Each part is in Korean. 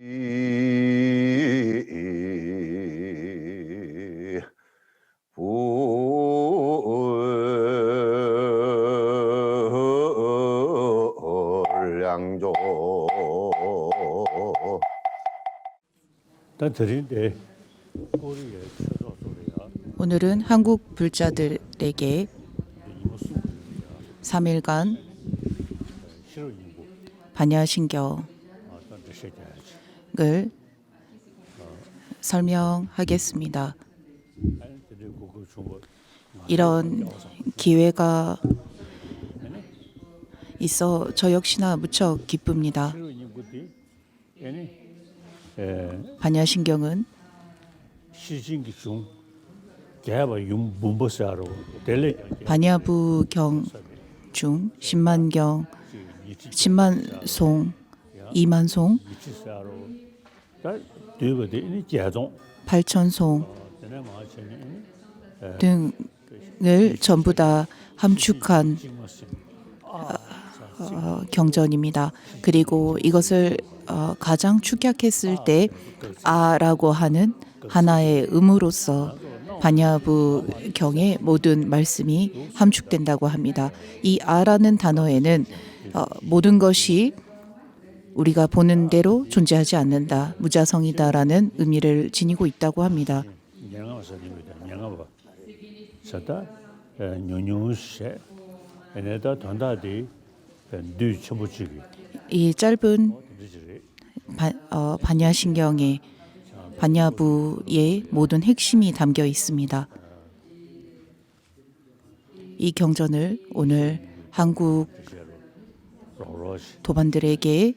불량조 오늘은 한국 불자들에게 3일간 반야신경을 설명하겠습니다. 이런 기회가 있어 저 역시나 무척 기쁩니다. 반야신경은 반야부경 중 10만경, 10만송, 2만송, 8천송 등을 전부 다 함축한 경전입니다. 그리고 이것을 가장 축약했을 때 아라고 하는 하나의 음으로서 반야부경의 모든 말씀이 함축된다고 합니다. 이 아라는 단어에는 모든 것이 우리가 보는 대로 존재하지 않는다, 무자성이다라는 의미를 지니고 있다고 합니다. 이 짧은 반야신경에 반야부의 모든 핵심이 담겨 있습니다. 이 경전을 오늘 한국 도반들에게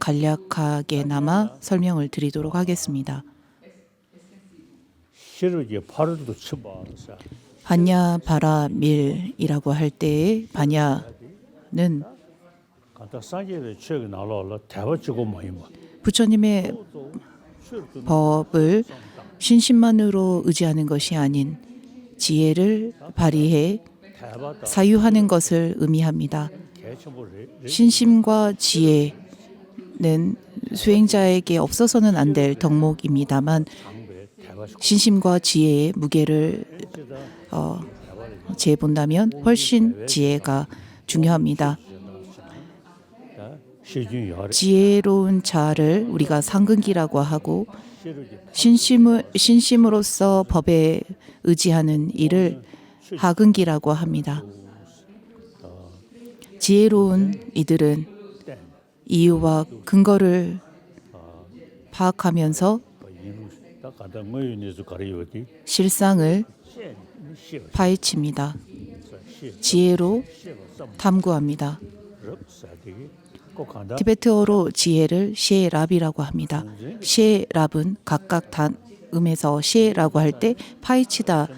간략하게나마 설명을 드리도록 하겠습니다. 반야바라밀이라고 할 때의 반야는 부처님의 법을 신심만으로 의지하는 것이 아닌 지혜를 발휘해 사유하는 것을 의미합니다. 신심과 지혜는 수행자에게 없어서는 안 될 덕목입니다만 신심과 지혜의 무게를 재본다면 훨씬 지혜가 중요합니다. 지혜로운 자를 우리가 상근기라고 하고 신심으로서 법에 의지하는 이를 하근기라고 합니다. 지혜로운 이들은 이유와 근거를 파악하면서 실상을 파헤칩니다. 지혜로 탐구합니다. 티베트어로 지혜를 셰랍이라고 합니다. 셰랍은 각각 단음에서 셰라고 할 때 파헤치다,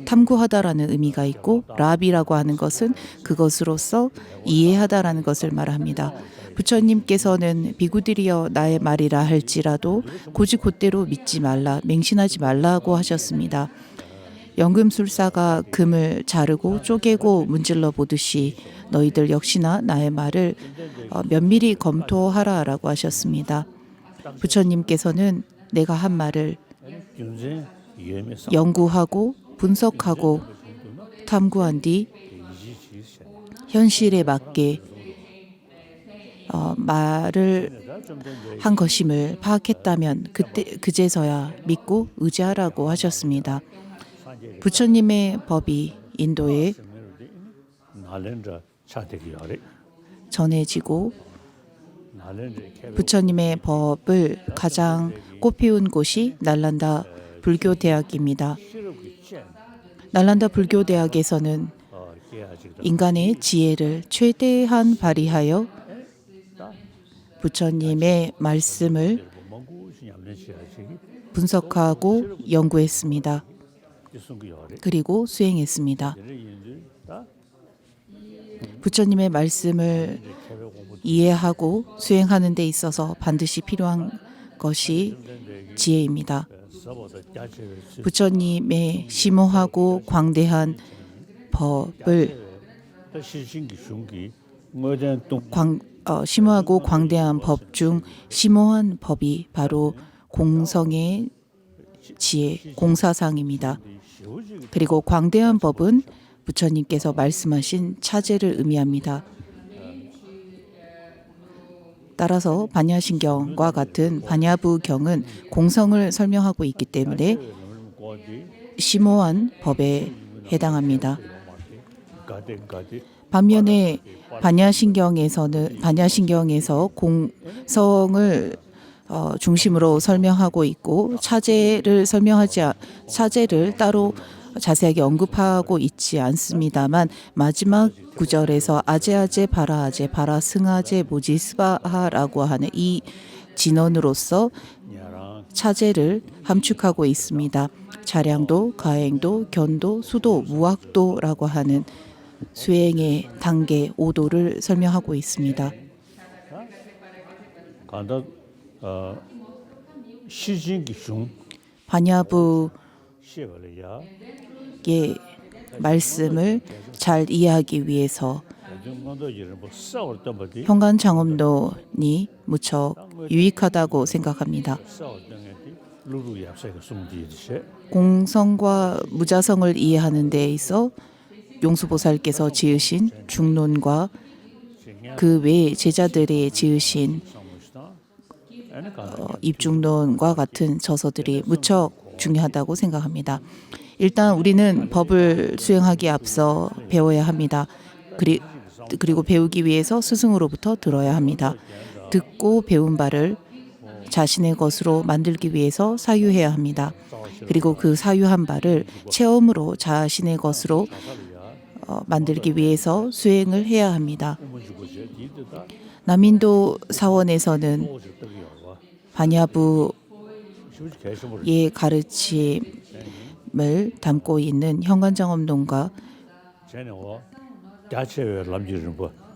탐구하다라는 의미가 있고 랍이라고 하는 것은 그것으로서 이해하다라는 것을 말합니다. 부처님께서는 비구들이여 나의 말이라 할지라도 곧이곧대로 믿지 말라, 맹신하지 말라고 하셨습니다. 연금술사가 금을 자르고 쪼개고 문질러 보듯이 너희들 역시나 나의 말을 면밀히 검토하라라고 하셨습니다. 부처님께서는 내가 한 말을 연구하고 분석하고 탐구한 뒤 현실에 맞게 말을 한 것임을 파악했다면 그제서야 믿고 의지하라고 하셨습니다. 부처님의 법이 인도에 전해지고 부처님의 법을 가장 꽃피운 곳이 날란다 불교대학입니다. 날란다 불교대학에서는 인간의 지혜를 최대한 발휘하여 부처님의 말씀을 분석하고 연구했습니다. 그리고 수행했습니다. 부처님의 말씀을 이해하고 수행하는 데 있어서 반드시 필요한 것이 지혜입니다. 부처님의 심오하고 광대한 법을 심오하고 광대한 법 중 심오한 법이 바로 공성의 지혜, 공사상입니다. 그리고 광대한 법은 부처님께서 말씀하신 차제를 의미합니다. 따라서 반야신경과 같은 반야부경은 공성을 설명하고 있기 때문에 심오한 법에 해당합니다. 반면에 반야신경에서 공성을 중심으로 설명하고 있고 차제를 따로 자세하게 언급하고 있지 않습니다만 마지막 구절에서 아제아제 바라 승아제 모지스바하라고 하는 이 진언으로서 차제를 함축하고 있습니다. 차량도, 가행도, 견도, 수도, 무학도라고 하는 수행의 단계 5도를 설명하고 있습니다. 반야부의 말씀을 잘 이해하기 위해서 현관장엄론이 무척 유익하다고 생각합니다. 공성과 무자성을 이해하는 데 있어 용수보살께서 지으신 중론과 그 외 제자들이 지으신 입중론과 같은 저서들이 무척 중요하다고 생각합니다. 일단 우리는 법을 수행하기에 앞서 배워야 합니다. 그리고 배우기 위해서 스승으로부터 들어야 합니다. 듣고 배운 바를 자신의 것으로 만들기 위해서 사유해야 합니다. 그리고 그 사유한 바를 체험으로 자신의 것으로 만들기 위해서 수행을 해야 합니다. 남인도 사원에서는 반야부의 가르침을 담고 있는 현관장엄론과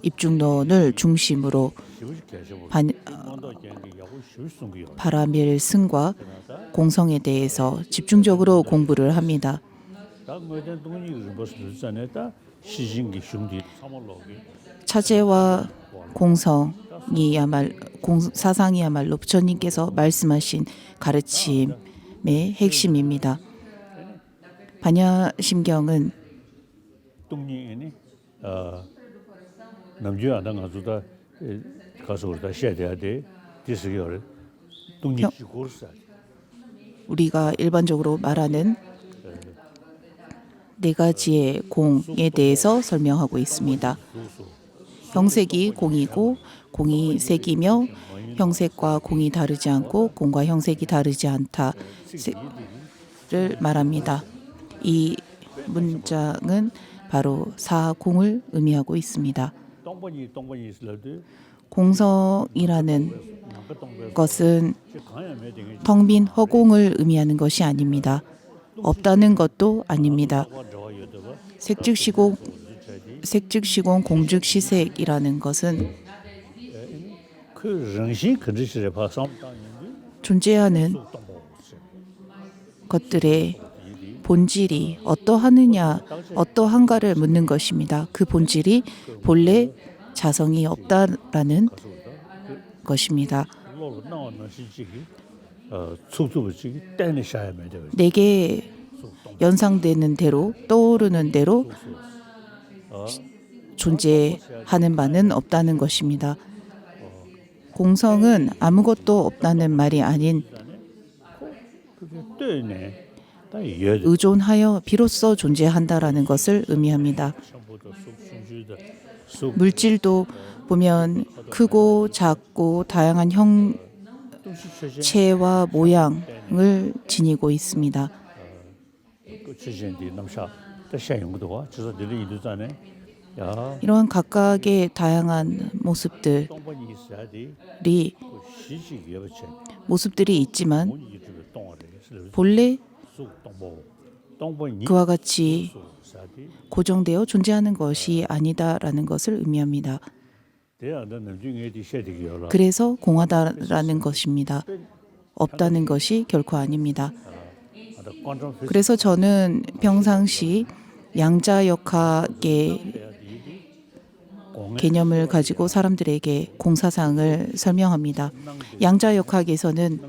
입중론을 중심으로 바라밀승과 공성에 대해서 집중적으로 공부를 합니다. 차제와 사상이야말로 부처님께서 말씀하신 가르침의 핵심입니다. 반야심경은 우리가 일반적으로 말하는 네 가지의 공에 대해서 설명하고 있습니다. 형색이 공이고 공이 색이며 형색과 공이 다르지 않고 공과 형색이 다르지 않다를 말합니다. 이 문장은 바로 사공을 의미하고 있습니다. 공성이라는 것은 텅 빈 허공을 의미하는 것이 아닙니다. 없다는 것도 아닙니다. 색즉시공 공즉시색이라는 것은 존재하는 것들의 본질이 어떠한가를 묻는 것입니다. 그 본질이 본래 자성이 없다라는 것입니다. 내게 연상되는 대로 떠오르는 대로 존재하는 바는 없다는 것입니다. 공성은 아무것도 없다는 말이 아닌 의존하여 비로소 존재한다라는 것을 의미합니다. 물질도 보면 크고 작고 다양한 형체와 모양을 지니고 있습니다. 이러한 각각의 다양한 모습들이 있지만 본래 그와 같이 고정되어 존재하는 것이 아니다라는 것을 의미합니다. 그래서 공하다라는 것입니다. 없다는 것이 결코 아닙니다. 그래서 저는 평상시 양자역학의 개념을 가지고 사람들에게 공사상을 설명합니다. 양자역학에서는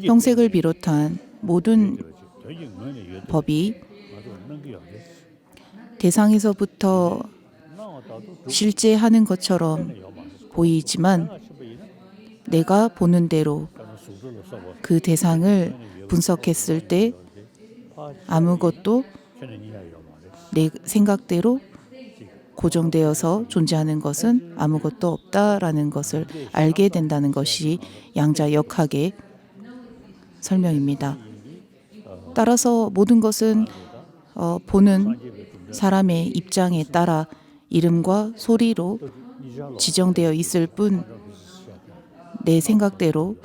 형색을 비롯한 모든 법이 대상에서부터 실제 하는 것처럼 보이지만 내가 보는 대로 그 대상을 분석했을 때 아무것도 내 생각대로 고정되어서 존재하는 것은 아무것도 없다라는 것을 알게 된다는 것이 양자역학의 설명입니다. 따라서 모든 것은 보는 사람의 입장에 따라 이름과 소리로 지정되어 있을 뿐 내 생각대로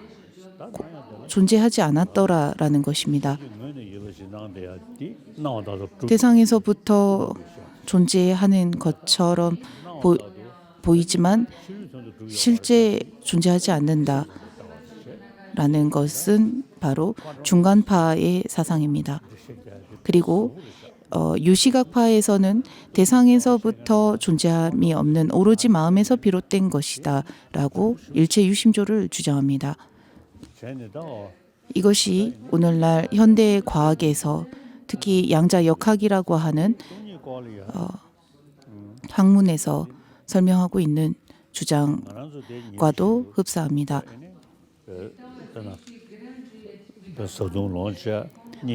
존재하지 않았더라라는 것입니다. 대상에서부터 존재하는 것처럼 보이지만 실제 존재하지 않는다라는 것은 바로 중간파의 사상입니다. 그리고 유시각파에서는 대상에서부터 존재함이 없는 오로지 마음에서 비롯된 것이다 라고 일체유심조를 주장합니다. 이것이 오늘날 현대 과학에서 특히 양자역학이라고 하는 학문에서 설명하고 있는 주장과도 흡사합니다.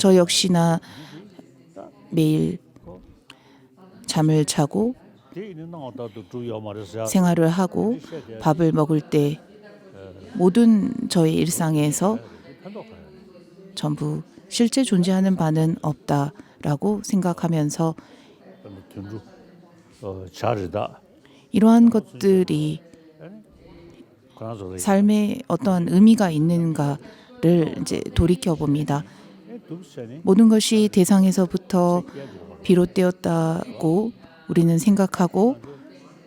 저 역시나 매일 잠을 자고 생활을 하고 밥을 먹을 때 모든 저의 일상에서 전부 실제 존재하는 바는 없다라고 생각하면서 이러한 것들이 삶에 어떠한 의미가 있는가를 이제 돌이켜 봅니다. 모든 것이 대상에서부터 비롯되었다고 우리는 생각하고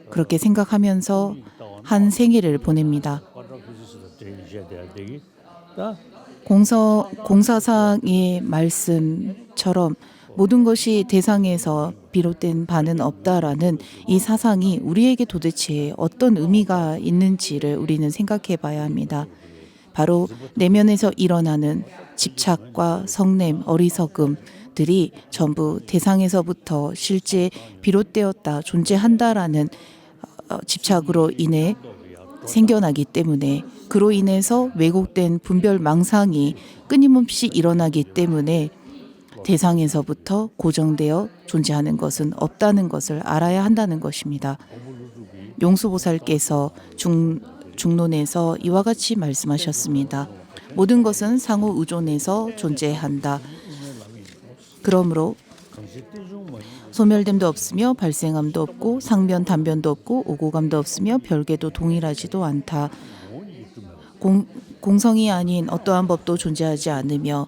그렇게 생각하면서 한 생애를 보냅니다. 공사상의 말씀처럼 모든 것이 대상에서 비롯된 바는 없다라는 이 사상이 우리에게 도대체 어떤 의미가 있는지를 우리는 생각해 봐야 합니다. 바로 내면에서 일어나는 집착과 성냄, 어리석음들이 전부 대상에서부터 실제 비롯되었다, 존재한다라는 집착으로 인해 생겨나기 때문에 그로 인해서 왜곡된 분별망상이 끊임없이 일어나기 때문에 대상에서부터 고정되어 존재하는 것은 없다는 것을 알아야 한다는 것입니다. 용수보살께서 중론에서 이와 같이 말씀하셨습니다. 모든 것은 상호 의존해서 존재한다. 그러므로 소멸됨도 없으며 발생함도 없고 상변 단변도 없고 오고감도 없으며 별개도 동일하지도 않다. 공성이 아닌 어떠한 법도 존재하지 않으며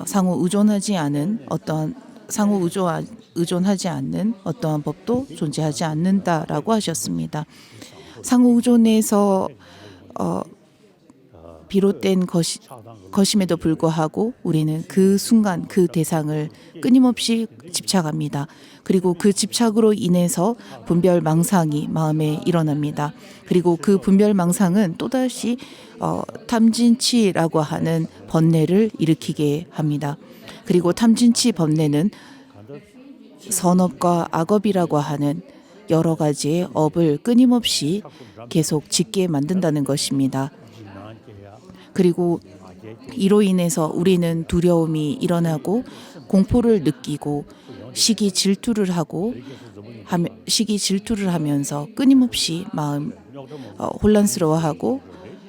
상호 의존하지 않은 의존하지 않는 어떠한 법도 존재하지 않는다라고 하셨습니다. 상호 의존에서 비롯된 것임에도 불구하고 우리는 그 순간 그 대상을 끊임없이 집착합니다. 그리고 그 집착으로 인해서 분별망상이 마음에 일어납니다. 그리고 그 분별망상은 또다시 탐진치라고 하는 번뇌를 일으키게 합니다. 그리고 탐진치 번뇌는 선업과 악업이라고 하는 여러 가지의 업을 끊임없이 계속 짓게 만든다는 것입니다. 그리고 이로 인해서 우리는 두려움이 일어나고 공포를 느끼고 시기 질투를 하면서 끊임없이 마음 혼란스러워하고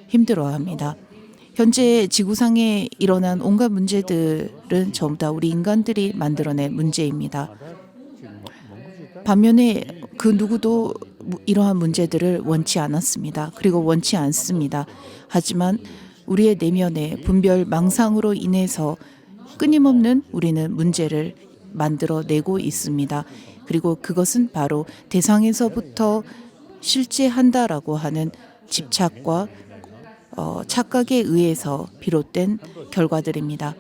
힘들어합니다. 현재 지구상에 일어난 온갖 문제들은 전부 다 우리 인간들이 만들어낸 문제입니다. 반면에 그 누구도 이러한 문제들을 원치 않았습니다. 그리고 원치 않습니다. 하지만 우리의 내면의 분별 망상으로 인해서 끊임없는 우리는 문제를 만들어내고 있습니다. 그리고 그것은 바로 대상에서부터 실제한다라고 하는 집착과 착각에 의해서 비롯된 결과들입니다.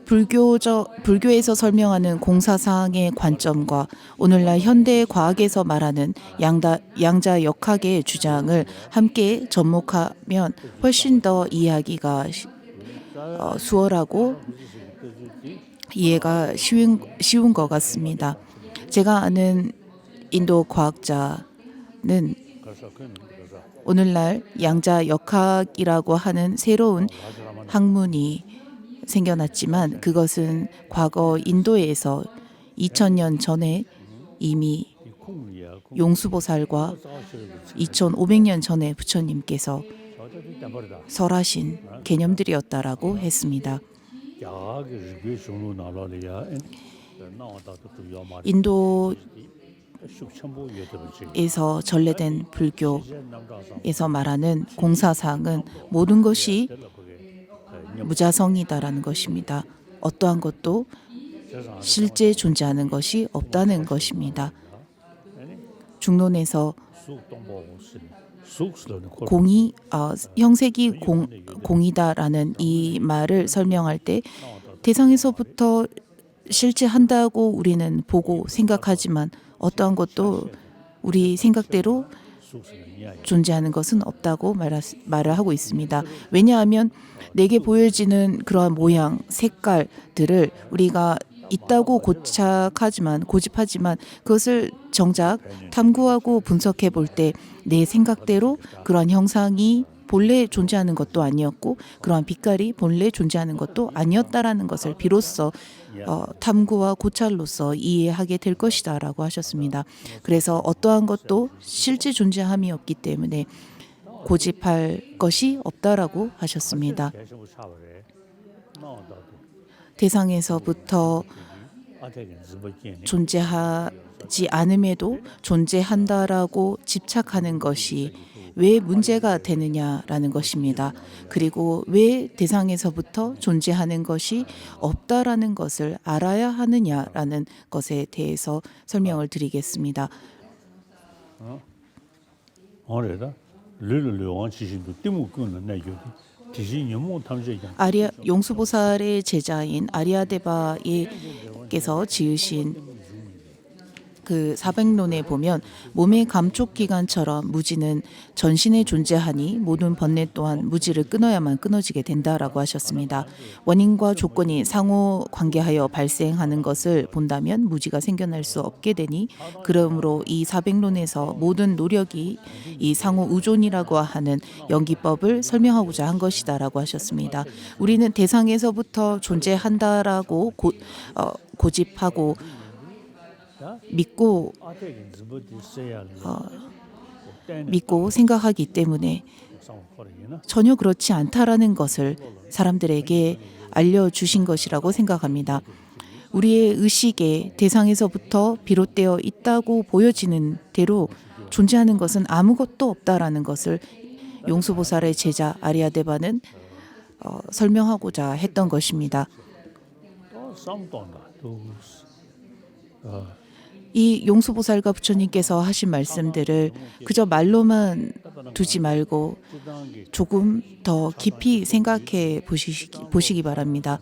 불교에서 설명하는 공사상의 관점과 오늘날 현대 과학에서 말하는 양자 역학의 주장을 함께 접목하면 훨씬 더 이해하기가 수월하고 이해가 쉬운 것 같습니다. 제가 아는 인도 과학자는 오늘날 양자 역학이라고 하는 새로운 학문이 생겨났지만 그것은 과거 인도에서 2000년 전에 이미 용수보살과 2500년 전에 부처님께서 설하신 개념들이었다라고 했습니다. 인도에서 전래된 불교에서 말하는 공사상은 모든 것이 무자성이다라는 것입니다. 어떠한 것도 실제 존재하는 것이 없다는 것입니다. 중론에서 형색이 공이다라는 이 말을 설명할 때 대상에서부터 실제한다고 우리는 보고 생각하지만 어떠한 것도 우리 생각대로 존재하는 것은 없다고 말을 하고 있습니다. 왜냐하면 내게 보여지는 그러한 모양, 색깔들을 우리가 있다고 고집하지만 그것을 정작 탐구하고 분석해 볼 때 내 생각대로 그러한 형상이 본래 존재하는 것도 아니었고 그러한 빛깔이 본래 존재하는 것도 아니었다라는 것을 비로소 탐구와 고찰로서 이해하게 될 것이다라고 하셨습니다. 그래서 어떠한 것도 실제 존재함이 없기 때문에 고집할 것이 없다라고 하셨습니다. 대상에서부터 존재하지 않음에도 존재한다라고 집착하는 것이 왜 문제가 되느냐라는 것입니다. 그리고 왜 대상에서부터 존재하는 것이 없다라는 것을 알아야 하느냐라는 것에 대해서 설명을 드리겠습니다. 용수보살의 제자인 아리아데바께서 지으신 그 사백론에 보면 몸의 감촉기관처럼 무지는 전신에 존재하니 모든 번뇌 또한 무지를 끊어야만 끊어지게 된다라고 하셨습니다. 원인과 조건이 상호 관계하여 발생하는 것을 본다면 무지가 생겨날 수 없게 되니 그러므로 이 사백론에서 모든 노력이 이 상호 의존이라고 하는 연기법을 설명하고자 한 것이다라고 하셨습니다. 우리는 대상에서부터 존재한다라고 고집하고 믿고 생각하기 때문에 전혀 그렇지 않다라는 것을 사람들에게 알려주신 것이라고 생각합니다. 우리의 의식에 대상에서부터 비롯되어 있다고 보여지는 대로 존재하는 것은 아무것도 없다라는 것을 용수보살의 제자 아리아데바는 설명하고자 했던 것입니다. 이 용수보살과 부처님께서 하신 말씀들을 그저 말로만 두지 말고 조금 더 깊이 생각해 보시기 바랍니다.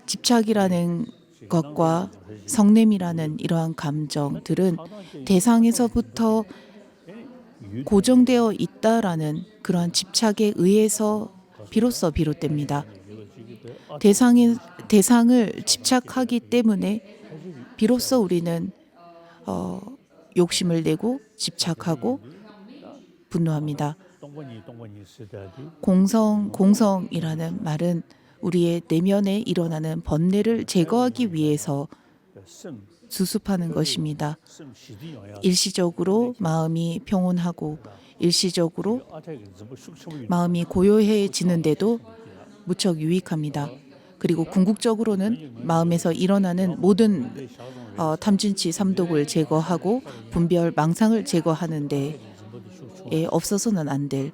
집착이라는 것과 성냄이라는 이러한 감정들은 대상에서부터 고정되어 있다라는 그러한 집착에 의해서 비로소 비롯됩니다. 대상을 집착하기 때문에 비로소 우리는 욕심을 내고 집착하고 분노합니다. 공성이라는 말은 우리의 내면에 일어나는 번뇌를 제거하기 위해서 수습하는 것입니다. 일시적으로 마음이 평온하고 일시적으로 마음이 고요해지는데도 무척 유익합니다. 그리고 궁극적으로는 마음에서 일어나는 모든 탐진치 삼독을 제거하고 분별 망상을 제거하는 데에 없어서는 안 될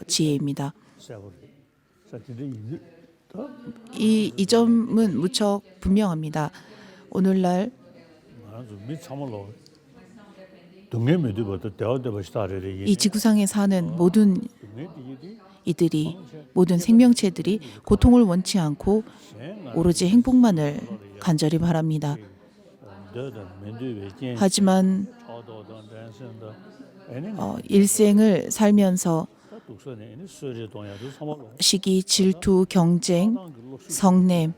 지혜입니다. 이 점은 무척 분명합니다. 오늘날 이 지구상에 사는 모든 이들이 모든 생명체들이 고통을 원치 않고 오로지 행복만을 간절히 바랍니다. 하지만 일생을 살면서 시기, 질투, 경쟁, 성냄이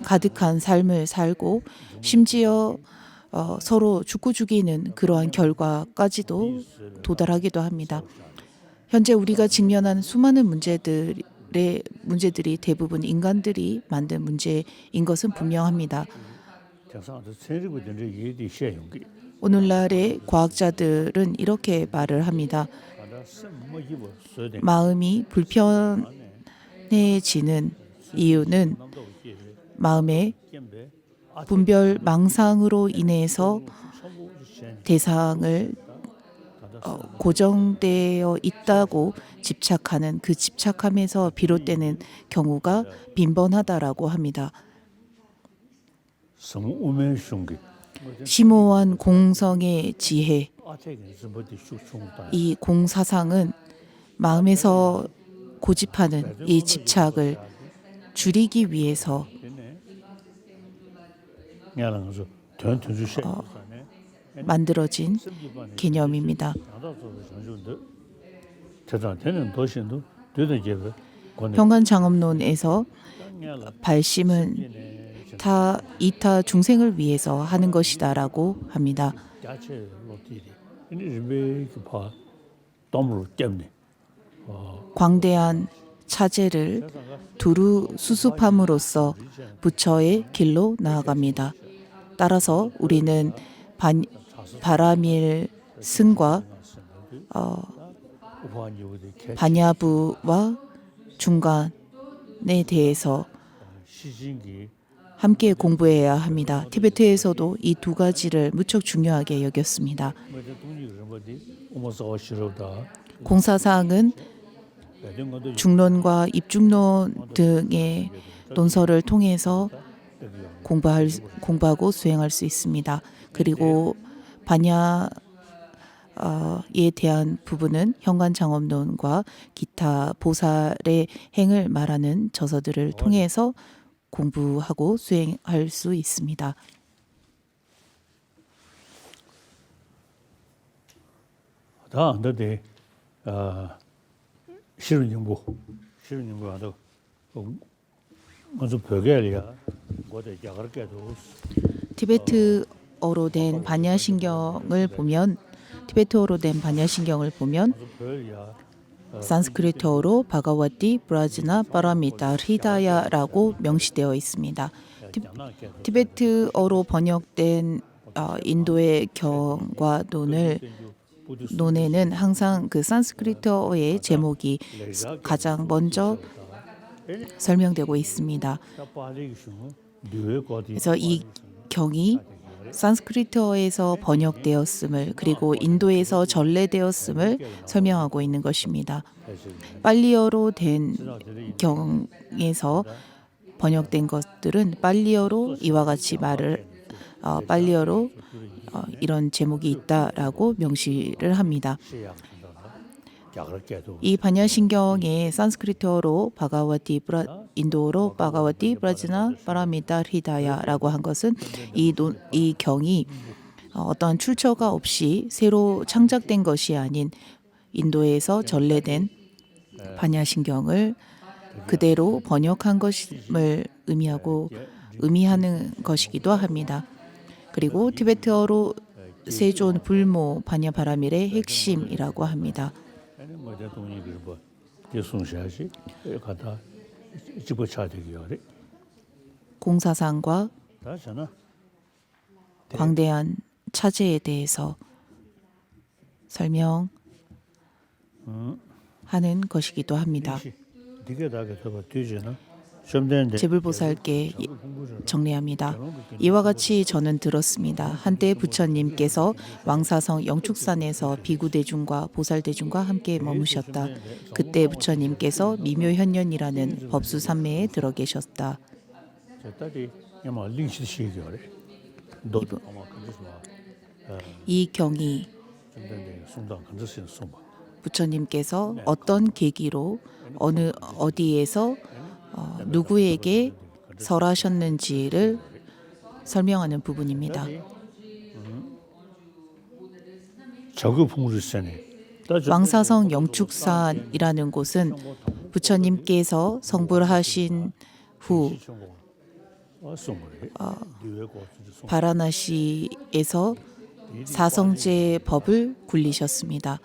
가득한 삶을 살고 심지어 서로 죽고 죽이는 그러한 결과까지도 도달하기도 합니다. 현재 우리가 직면하는 수많은 문제들이 대부분 인간들이 만든 문제인 것은 분명합니다. 오늘날의 과학자들은 이렇게 말을 합니다. 마음이 불편해지는 이유는 마음의 분별 망상으로 인해서 대상을 고정되어 있다고 집착하는 그 집착함에서 비롯되는 경우가 빈번하다라고 합니다. 심오한 공성의 지혜, 이 공사상은 마음에서 고집하는 이 집착을 줄이기 위해서 만들어진 개념입니다. 현관장엄론에서 발심은 이타 중생을 위해서 하는 것이다라고 합니다. 광대한 차제를 두루 수습함으로써 부처의 길로 나아갑니다. 따라서 우리는 바라밀 승과 반야부와 중간에 대해서 함께 공부해야 합니다. 티베트에서도 이 두 가지를 무척 중요하게 여겼습니다. 공사상은 중론과 입중론 등의 논설을 통해서 공부하고 수행할 수 있습니다. 그리고 반야에 대한 부분은 현관장엄론과 기타 보살의 행을 말하는 저서들을 통해서 공부하고 수행할 수 있습니다. 티베트어로 된 반야신경을 보면 산스크리트어로 바가와티 브라지나 파라미타 히다야라고 명시되어 있습니다. 티베트어로 번역된 인도의 경과 논에는 항상 그 산스크리트어의 제목이 가장 먼저 설명되고 있습니다. 그래서 이 경이 산스크리트어에서 번역되었음을 그리고 인도에서 전래되었음을 설명하고 있는 것입니다. 빨리어로 된 경에서 번역된 것들은 빨리어로 이와 같이 빨리어로 이런 제목이 있다라고 명시를 합니다. 이 반야신경의 산스크리트어로 인도어로 바가와티 브라지나 파라미타 히다야라고 한 것은 이 경이 어떠한 출처가 없이 새로 창작된 것이 아닌 인도에서 전래된 반야신경을 그대로 번역한 것임을 의미하는 것이기도 합니다. 그리고 티베트어로 세존 불모 반야바라밀의 핵심이라고 합니다. 공사상과 광대한 차제에 대해서 설명하는 것이기도 합니다. 제불보살께 정리합니다. 이와 같이 저는 들었습니다. 한때 부처님께서 왕사성 영축산에서 비구대중과 보살대중과 함께 머무셨다. 그때 부처님께서 미묘현년이라는 법수산매에 들어 계셨다. 이 경이 부처님께서 어떤 계기로 어디에서 누구에게 설하셨는지를 설명하는 부분입니다. 왕사성 영축산이라는 곳은 부처님께서 성불하신 후 바라나시에서 사성제 법을 굴리셨습니다.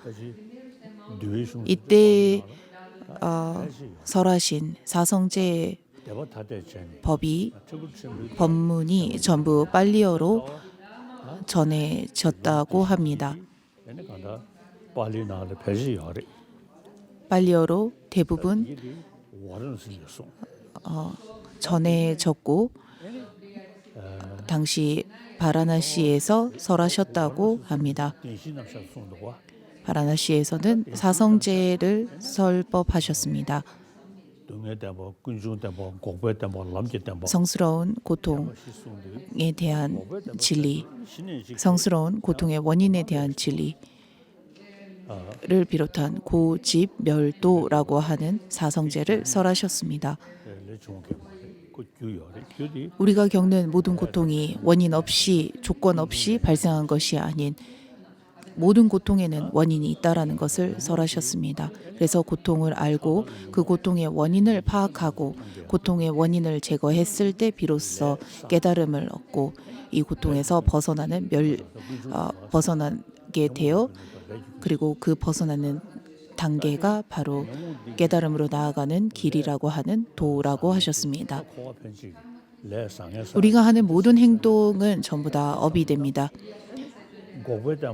이때 설하신 사성제 법문이 전부 팔리어로 전해졌다고 합니다. 팔리어로 대부분 전해졌고 당시 바라나시에서 설하셨다고 합니다. 바라나시에서는 사성제를 설법하셨습니다. 성스러운 고통에 대한 진리, 성스러운 고통의 원인에 대한 진리를 비롯한 고집멸도라고 하는 사성제를 설하셨습니다. 우리가 겪는 모든 고통이 원인 없이 조건 없이 발생한 것이 아닌 모든 고통에는 원인이 있다라는 것을 설하셨습니다. 그래서 고통을 알고 그 고통의 원인을 파악하고 고통의 원인을 제거했을 때 비로소 깨달음을 얻고 이 고통에서 벗어나게 되어 그리고 그 벗어나는 단계가 바로 깨달음으로 나아가는 길이라고 하는 도라고 하셨습니다. 우리가 하는 모든 행동은 전부 다 업이 됩니다.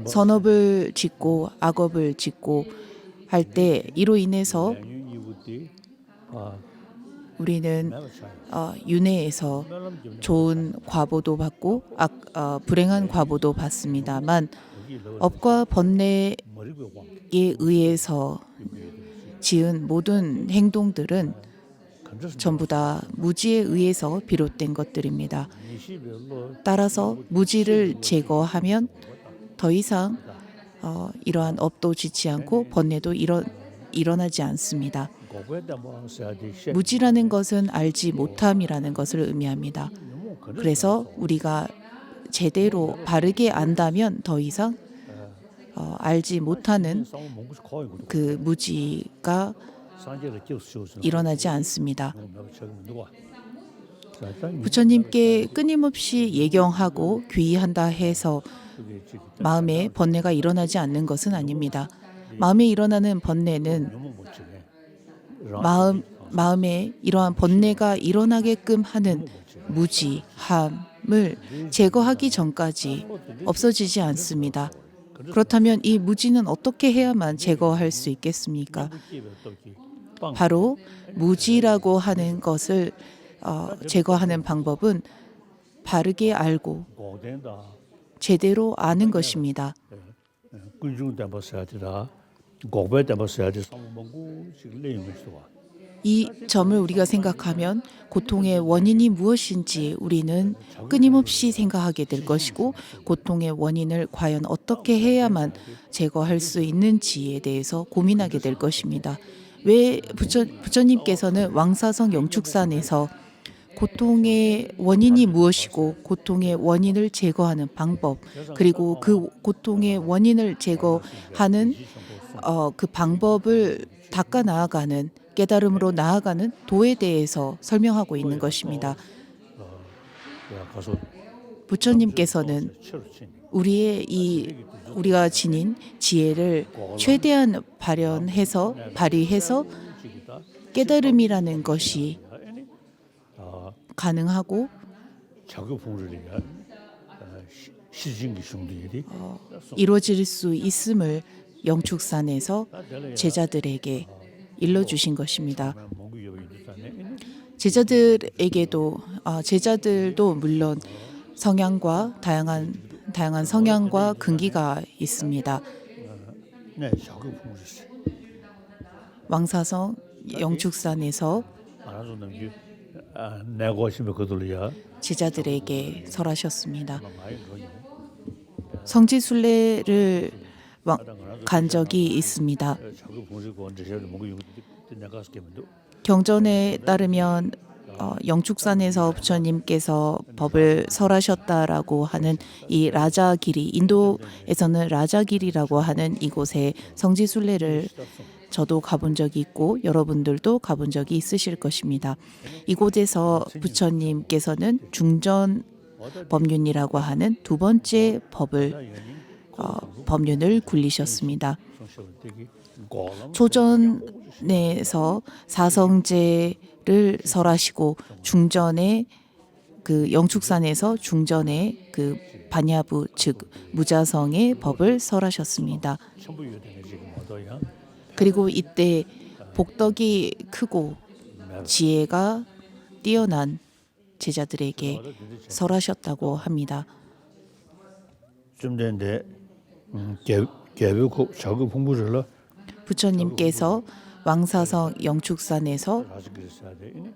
선업을 짓고 악업을 짓고 할 때 이로 인해서 우리는 윤회에서 좋은 과보도 받고 불행한 과보도 받습니다만 업과 번뇌에 의해서 지은 모든 행동들은 전부 다 무지에 의해서 비롯된 것들입니다. 따라서 무지를 제거하면 더 이상 이러한 업도 짓지 않고 번뇌도 일어나지 않습니다. 무지라는 것은 알지 못함이라는 것을 의미합니다. 그래서 우리가 제대로 바르게 안다면 더 이상 알지 못하는 그 무지가 일어나지 않습니다. 부처님께 끊임없이 예경하고 귀의한다 해서 마음에 번뇌가 일어나지 않는 것은 아닙니다. 마음에 일어나는 번뇌는 마음에 이러한 번뇌가 일어나게끔 하는 무지함을 제거하기 전까지 없어지지 않습니다. 그렇다면 이 무지는 어떻게 해야만 제거할 수 있겠습니까? 바로 무지라고 하는 것을 제거하는 방법은 바르게 알고 제대로 아는 것입니다. 이 점을 우리가 생각하면 고통의 원인이 무엇인지 우리는 끊임없이 생각하게 될 것이고 고통의 원인을 과연 어떻게 해야만 제거할 수 있는지에 대해서 고민하게 될 것입니다. 왜 부처님께서는 왕사성 영축산에서 고통의 원인이 무엇이고 고통의 원인을 제거하는 방법 그리고 그 고통의 원인을 제거하는 그 방법을 닦아 나아가는 깨달음으로 나아가는 도에 대해서 설명하고 있는 것입니다. 부처님께서는 우리가 지닌 지혜를 최대한 발휘해서 깨달음이라는 것이 가능하고 이루어질 수 있음을 영축산에서 제자들에게 일러주신 것입니다. 제자들도 물론 성향과 다양한 성향과 근기가 있습니다. 왕사성 영축산에서 제자들에게 설하셨습니다. 성지순례를 간 적이 있습니다. 자꾸 봉지고 언제셔 먹고 이거 나가서 게임도 경전에 따르면 영축산에서 부처님께서 법을 설하셨다라고 하는 이 라자기리, 인도에서는 라자기리라고 하는 이곳에 성지순례를 저도 가본 적이 있고 여러분들도 가본 적이 있으실 것입니다. 이곳에서 부처님께서는 중전 법륜이라고 하는 두 번째 법륜을 굴리셨습니다. 초전에서 사성제를 설하시고 중전에 그 영축산에서 중전에 그 반야부 즉 무자성의 법을 설하셨습니다. 그리고 이때 복덕이 크고 지혜가 뛰어난 제자들에게 설하셨다고 합니다. 좀 된데 개벽 자꾸 공부를 부처님께서 왕사성 영축산에서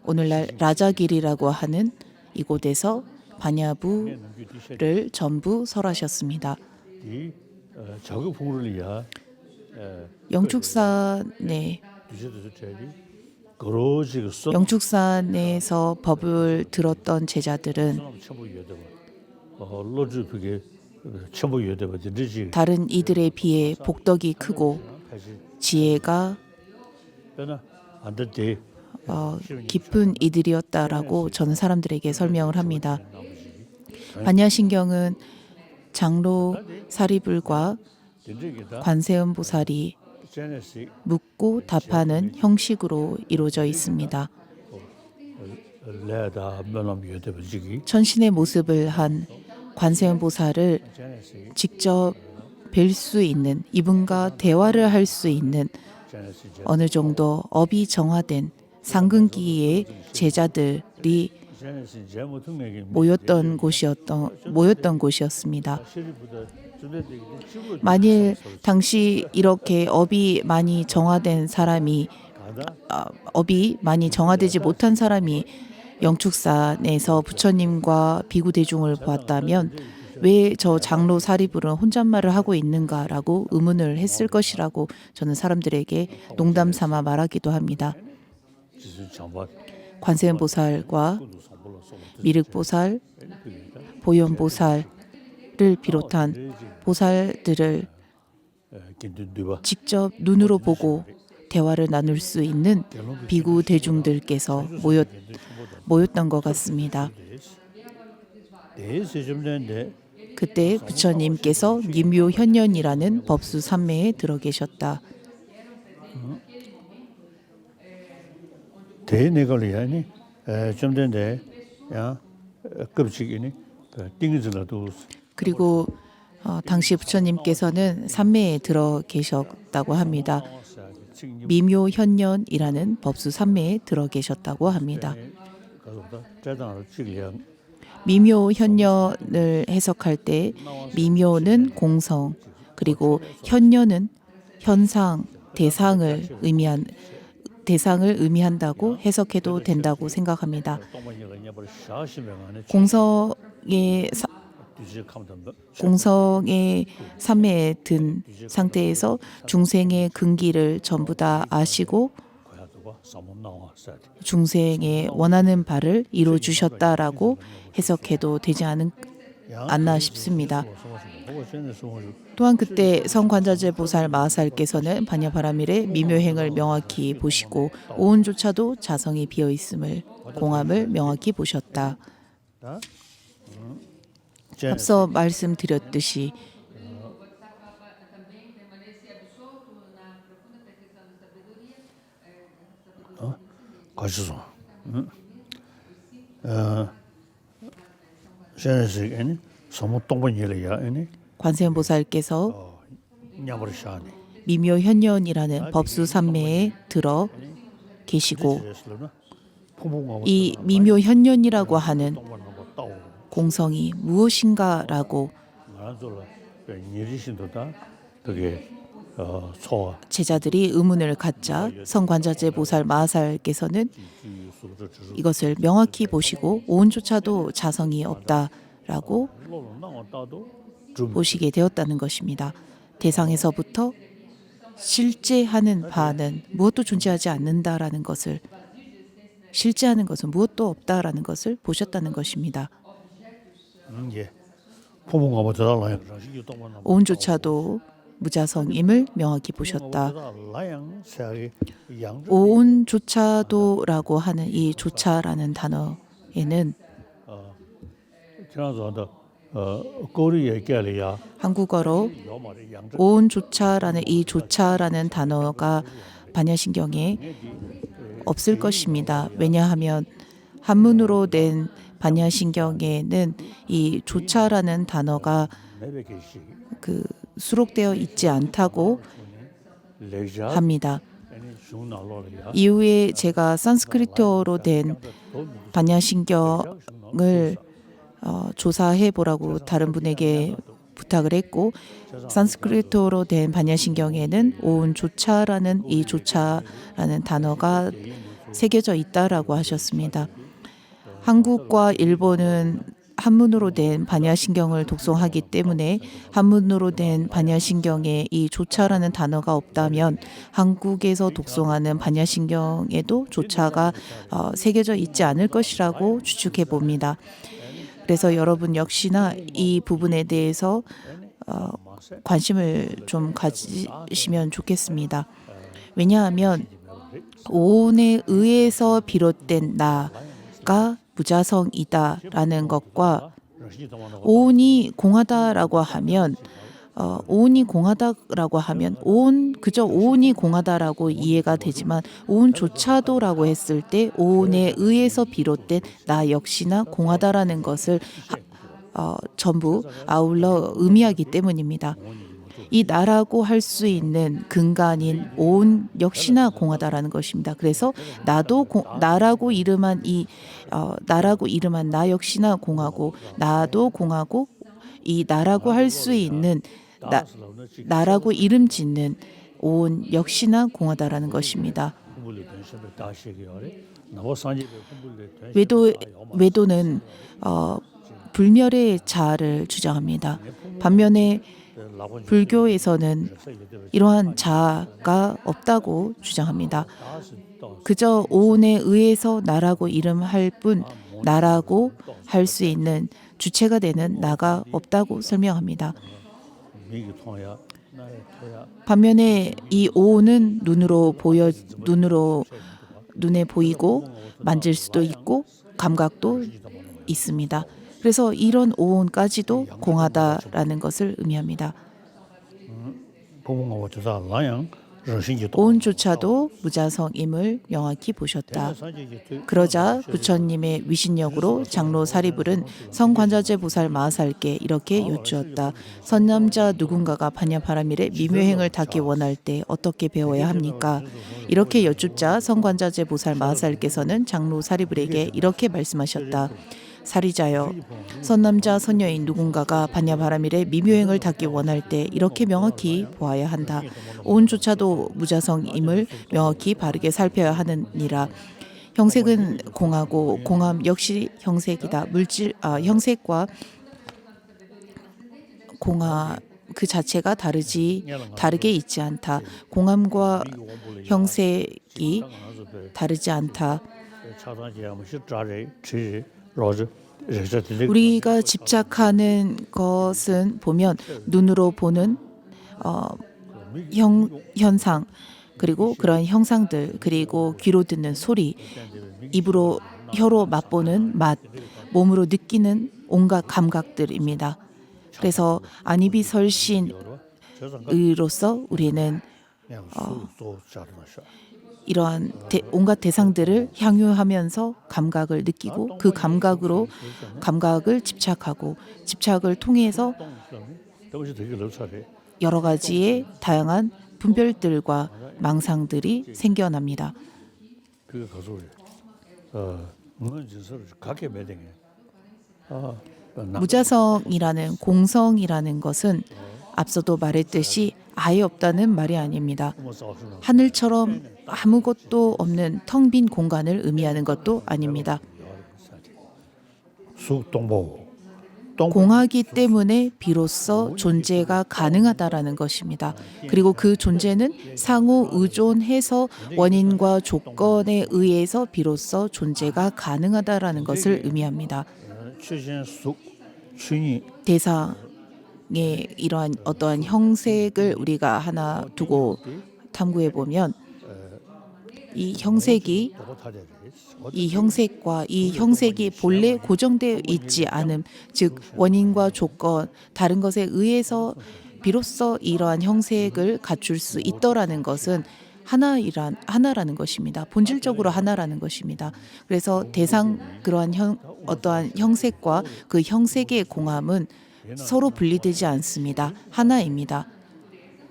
오늘날 라자길이라고 하는 이곳에서 반야부를 전부 설하셨습니다. 이 자꾸 공부를이야 영축산에 영축산에서 법을 들었던 제자들은 다른 이들에 비해 복덕이 크고 지혜가 깊은 이들이었다라고 저는 사람들에게 설명을 합니다. 반야신경은 장로 사리불과 관세음 보살이 묻고 답하는 형식으로 이루어져 있습니다. 천신의 모습을 한 관세음 보살을 직접 뵐 수 있는, 이분과 대화를 할 수 있는 어느 정도 업이 정화된 상근기의 제자들이 모였던 곳이었습니다. 만일 당시 이렇게 업이 많이 정화된 사람이 업이 많이 정화되지 못한 사람이 영축산에서 부처님과 비구 대중을 보았다면 왜 저 장로 사리불은 혼잣말을 하고 있는가라고 의문을 했을 것이라고 저는 사람들에게 농담 삼아 말하기도 합니다. 관세음보살과 미륵보살, 보현보살을 비롯한 보살들을 직접 눈으로 보고 대화를 나눌 수 있는 비구 대중들께서 모였던 것 같습니다. 그때 부처님께서 미묘현년이라는 법수 삼매에 들어 계셨다. 대내걸이야니 좀 된데 야 급식이니 띵즈라도 그리고 당시 부처님께서는 삼매에 들어 계셨다고 합니다. 미묘현년이라는 법수 삼매에 들어 계셨다고 합니다. 미묘현년을 해석할 때 미묘는 공성, 그리고 현년은 현상, 대상을 의미한다고 해석해도 된다고 생각합니다. 공성의 삼매에 든 상태에서 중생의 근기를 전부 다 아시고 중생의 원하는 바를 이루어 주셨다라고 해석해도 되지 않나 싶습니다. 또한 그때 성관자재 보살 마하살께서는 반야바라밀의 미묘행을 명확히 보시고 오온조차도 자성이 비어 있음을 공함을 명확히 보셨다. 앞서 말씀드렸듯이 가시소. 관세음보살께서 미묘현년이라는 법수 삼매에 들어 계시고 이 미묘현년이라고 하는 공성이 무엇인가라고 제자들이 의문을 갖자 성관자재 보살 마하살께서는 이것을 명확히 보시고 오온조차도 자성이 없다라고 보시게 되었다는 것입니다. 대상에서부터 실제 하는 바는 무엇도 존재하지 않는다라는 것을, 실제하는 것은 무엇도 없다라는 것을 보셨다는 것입니다. 예. 부모가 뭐 저달라요. 오온조차도 무자성임을 명확히 보셨다. 라양 사기 양 오온조차도라고 하는 이 조차라는 단어에는 지나서도 꼬리에 깨려야 한국어로 요마의 양 오온조차라는 이 조차라는 단어가 반야신경에 없을 것입니다. 왜냐하면 한문으로 된 반야신경에는 이 조차라는 단어가 매백이시 수록되어 있지 않다고 레자 합니다. 아니 중나로야 이후에 제가 산스크리트어로 된 반야신경을 조사해 보라고 다른 분에게 부탁을 했고, 산스크리트어로 된 반야신경에는 오온조차라는 이 조차라는 단어가 새겨져 있다라고 하셨습니다. 한국과 일본은 한문으로 된 반야신경을 독송하기 때문에 한문으로 된 반야신경에 이 조차라는 단어가 없다면 한국에서 독송하는 반야신경에도 조차가 새겨져 있지 않을 것이라고 추측해 봅니다. 그래서 여러분 역시나 이 부분에 대해서 관심을 좀 가지시면 좋겠습니다. 왜냐하면 오온에 의해서 비롯된 나가 무자성이다라는 것과 오온이 공하다라고 하면 오온이 공하다라고 하면 그저 오온이 공하다라고 이해가 되지만 오온조차도라고 했을 때 오온에 의해서 비롯된 나 역시나 공하다라는 것을 전부 아울러 의미하기 때문입니다. 이 나라고 할 수 있는 근간인 오온 역시나 공하다라는 것입니다. 그래서 나도 나라고 이름한 나라고 이름한 나 역시나 공하고 나도 공하고 이 나라고 할 수 있는 나라고 이름 짓는 오온 역시나 공하다라는 것입니다. 외도는 불멸의 자아를 주장합니다. 반면에 불교에서는 이러한 자아가 없다고 주장합니다. 그저 오온에 의해서 나라고 이름할 뿐 나라고 할 수 있는 주체가 되는 나가 없다고 설명합니다. 반면에 이 오온은 눈에 보이고 만질 수도 있고 감각도 있습니다. 그래서 이런 오온까지도 공하다라는 것을 의미합니다. 오온조차도 무자성임을 명확히 보셨다. 그러자 부처님의 위신력으로 장로 사리불은 성관자재 보살 마하살께 이렇게 여쭈었다. 선남자 누군가가 반야바라밀의 미묘행을 닿기 원할 때 어떻게 배워야 합니까? 이렇게 여쭙자 성관자재 보살 마하살께서는 장로 사리불에게 이렇게 말씀하셨다. 사리자여, 선남자 선녀인 누군가가 반야바라밀의 미묘행을 닿기 원할 때 이렇게 명확히 보아야 한다. 오온조차도 무자성임을 명확히 바르게 살펴야 하느니라. 형색은 공하고 공함 역시 형색이다. 형색과 공하 그 자체가 다르게 있지 않다. 공함과 형색이 다르지 않다. 우리가 집착하는 것은 보면 눈으로 보는 현상, 그리고 그런 형상들, 그리고 귀로 듣는 소리, 혀로 맛보는 맛, 몸으로 느끼는 온갖 감각들입니다. 그래서 안이비설신으로서 우리는 이러한 온갖 대상들을 향유하면서 감각을 느끼고 그 감각을 집착하고 집착을 통해서 여러 가지의 다양한 분별들과 망상들이 생겨납니다. 무자성이라는 공성이라는 것은 앞서도 말했듯이 아예 없다는 말이 아닙니다. 하늘처럼 아무것도 없는 텅 빈 공간을 의미하는 것도 아닙니다. 공하기 때문에 비로소 존재가 가능하다라는 것입니다. 그리고 그 존재는 상호 의존해서 원인과 조건에 의해서 비로소 존재가 가능하다라는 것을 의미합니다. 최신 속 춘이 대상의 이러한 어떠한 형색을 우리가 하나 두고 탐구해 보면 이 형색이 이 형색과 이 형색이 본래 고정되어 있지 않음, 즉 원인과 조건, 다른 것에 의해서 비로소 이러한 형색을 갖출 수 있더라는 것은 하나라는 것입니다. 본질적으로 하나라는 것입니다. 그래서 그러한 어떠한 형색과 그 형색의 공함은 서로 분리되지 않습니다. 하나입니다.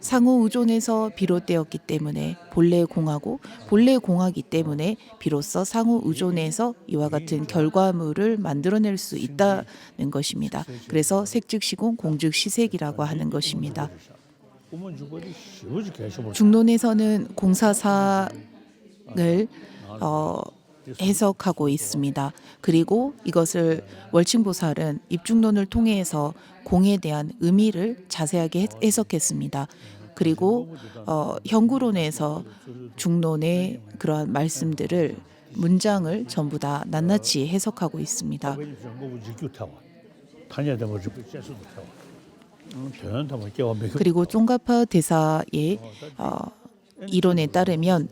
상호 의존에서 비롯되었기 때문에 본래 공하고 본래 공하기 때문에 비로소 상호 의존에서 이와 같은 결과물을 만들어낼 수 있다는 것입니다. 그래서 색즉시공 공즉시색이라고 하는 것입니다. 중론에서는 공사상을 해석하고 있습니다. 그리고 이것을 월층보살은 입중론을 통해서 공에 대한 의미를 자세하게 해석했습니다. 그리고 형구론에서 중론의 그러한 말씀들을 문장을 전부 다 낱낱이 해석하고 있습니다. 그리고 쫑가파 대사의 이론에 따르면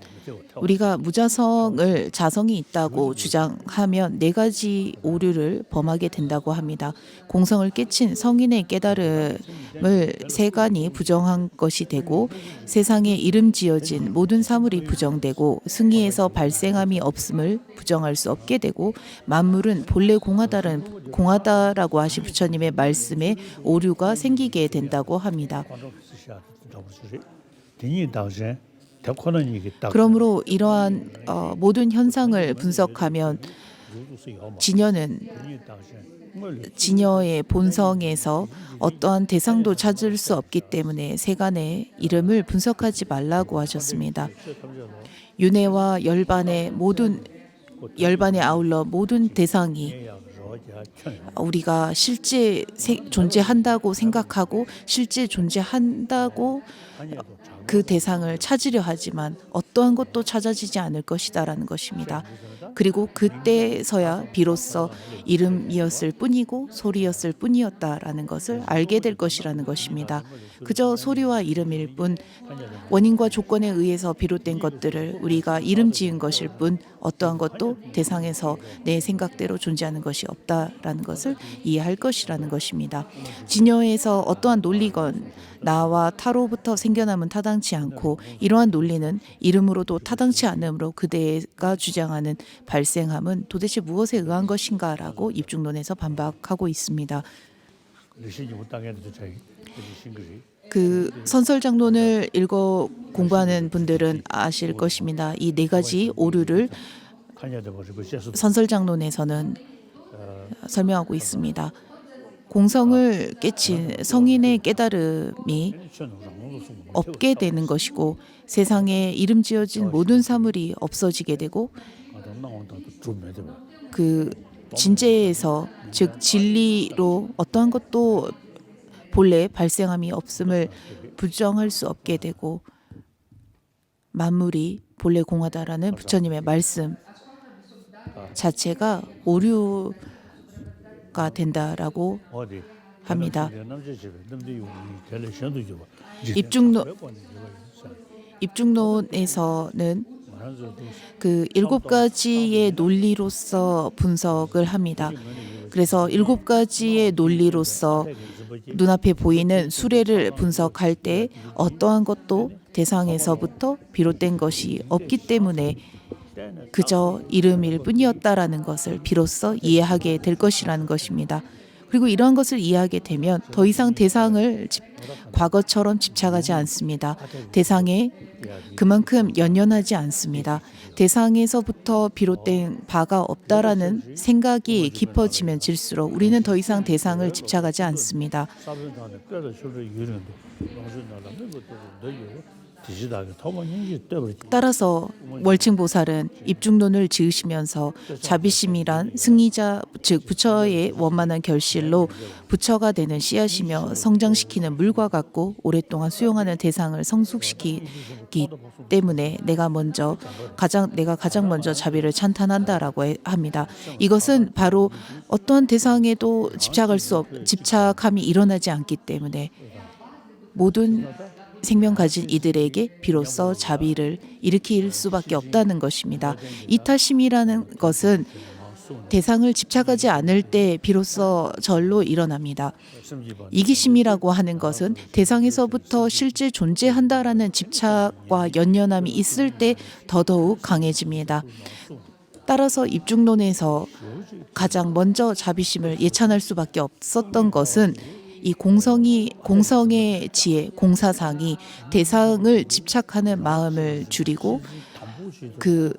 우리가 무자성을 자성이 있다고 주장하면 네 가지 오류를 범하게 된다고 합니다. 공성을 깨친 성인의 깨달음을 세간이 부정한 것이 되고 세상에 이름 지어진 모든 사물이 부정되고 승리에서 발생함이 없음을 부정할 수 없게 되고 만물은 본래 공하다라고 하신 부처님의 말씀에 오류가 생기게 된다고 합니다. 그러므로 이러한 모든 현상을 분석하면 진여의 본성에서 어떠한 대상도 찾을 수 없기 때문에 세간의 이름을 분석하지 말라고 하셨습니다. 윤회와 열반에 아울러 모든 대상이 우리가 실제 존재한다고 생각하고 실제 존재한다고 그 대상을 찾으려 하지만 어떠한 것도 찾아지지 않을 것이다라는 것입니다. 그리고 그때서야 비로소 이름이었을 뿐이고 소리였을 뿐이었다라는 것을 알게 될 것이라는 것입니다. 그저 소리와 이름일 뿐 원인과 조건에 의해서 비롯된 것들을 우리가 이름 지은 것일 뿐 어떠한 것도 대상에서 내 생각대로 존재하는 것이 없다라는 것을 이해할 것이라는 것입니다. 진여에서 어떠한 논리건 나와 타로부터 생겨남은 타당치 않고 이러한 논리는 이름으로도 타당치 않으므로 그대가 주장하는 발생함은 도대체 무엇에 의한 것인가라고 입중론에서 반박하고 있습니다. 그 선설장론을 읽어 공부하는 분들은 아실 것입니다. 이 네 가지 오류를 선설장론에서는 설명하고 있습니다. 공성을 깨친 성인의 깨달음이 없게 되는 것이고 세상에 이름 지어진 모든 사물이 없어지게 되고 그 진재에서 즉 진리로 어떠한 것도 본래 발생함이 없음을 부정할 수 없게 되고 만물이 본래 공하다라는 부처님의 말씀 자체가 오류가 된다라고 합니다. 입중론에서는 그 7가지의 논리로서 분석을 합니다. 그래서 7가지의 논리로서 눈앞에 보이는 수레를 분석할 때 어떠한 것도 대상에서부터 비롯된 것이 없기 때문에 그저 이름일 뿐이었다라는 것을 비로소 이해하게 될 것이라는 것입니다. 그리고 이러한 것을 이해하게 되면 더 이상 대상을 과거처럼 집착하지 않습니다. 대상에 그만큼 연연하지 않습니다. 대상에서부터 비롯된 바가 없다라는 생각이 깊어지면 질수록 우리는 더 이상 대상을 집착하지 않습니다. 디지다가 토모닝이 떠버리. 따라서 월층보살은 입중론을 지으시면서 자비심이란 승리자 즉 부처의 원만한 결실로 부처가 되는 씨앗이며 성장시키는 물과 같고 오랫동안 수용하는 대상을 성숙시키기 때문에 내가 가장 먼저 자비를 찬탄한다라고 합니다. 이것은 바로 어떠한 대상에도 집착함이 일어나지 않기 때문에 모든 생명 가진 이들에게 비로소 자비를 일으킬 수밖에 없다는 것입니다. 이타심이라는 것은 대상을 집착하지 않을 때 비로소 절로 일어납니다. 이기심이라고 하는 것은 대상에서부터 실제 존재한다라는 집착과 연연함이 있을 때 더더욱 강해집니다. 따라서 입중론에서 가장 먼저 자비심을 예찬할 수밖에 없었던 것은 이 공성의 지혜, 공사상이 대상을 집착하는 마음을 줄이고 그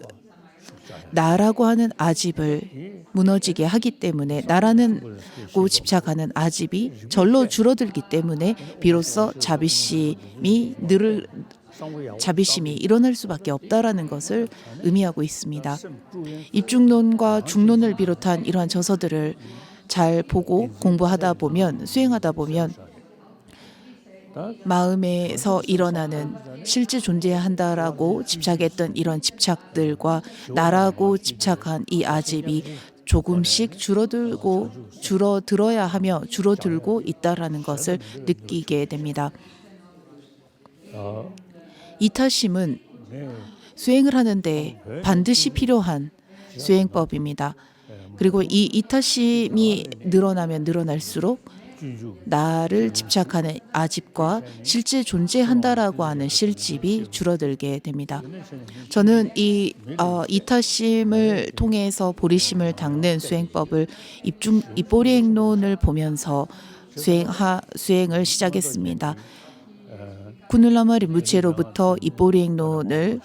나라고 하는 아집을 무너지게 하기 때문에 나라는 고 집착하는 아집이 절로 줄어들기 때문에 비로소 자비심이 일어날 수밖에 없다라는 것을 의미하고 있습니다. 입중론과 중론을 비롯한 이러한 저서들을 잘 보고 공부하다 보면 수행하다 보면 마음에서 일어나는 실제 존재한다라고 집착했던 이런 집착들과 나라고 집착한 이 아집이 조금씩 줄어들어야 하며 줄어들고 있다라는 것을 느끼게 됩니다. 이타심은 수행을 하는데 반드시 필요한 수행법입니다. 그리고 이 이타심이 늘어나면 늘어날수록 나를 집착하는 아집과 실제 존재한다라고 하는 실집이 줄어들게 됩니다. 저는 이 이타심을 통해서 보리심을 닦는 수행법을 입보리행론을 보면서 수행을 시작했습니다. 쿠눌라마 린무체로부터 입보리행론을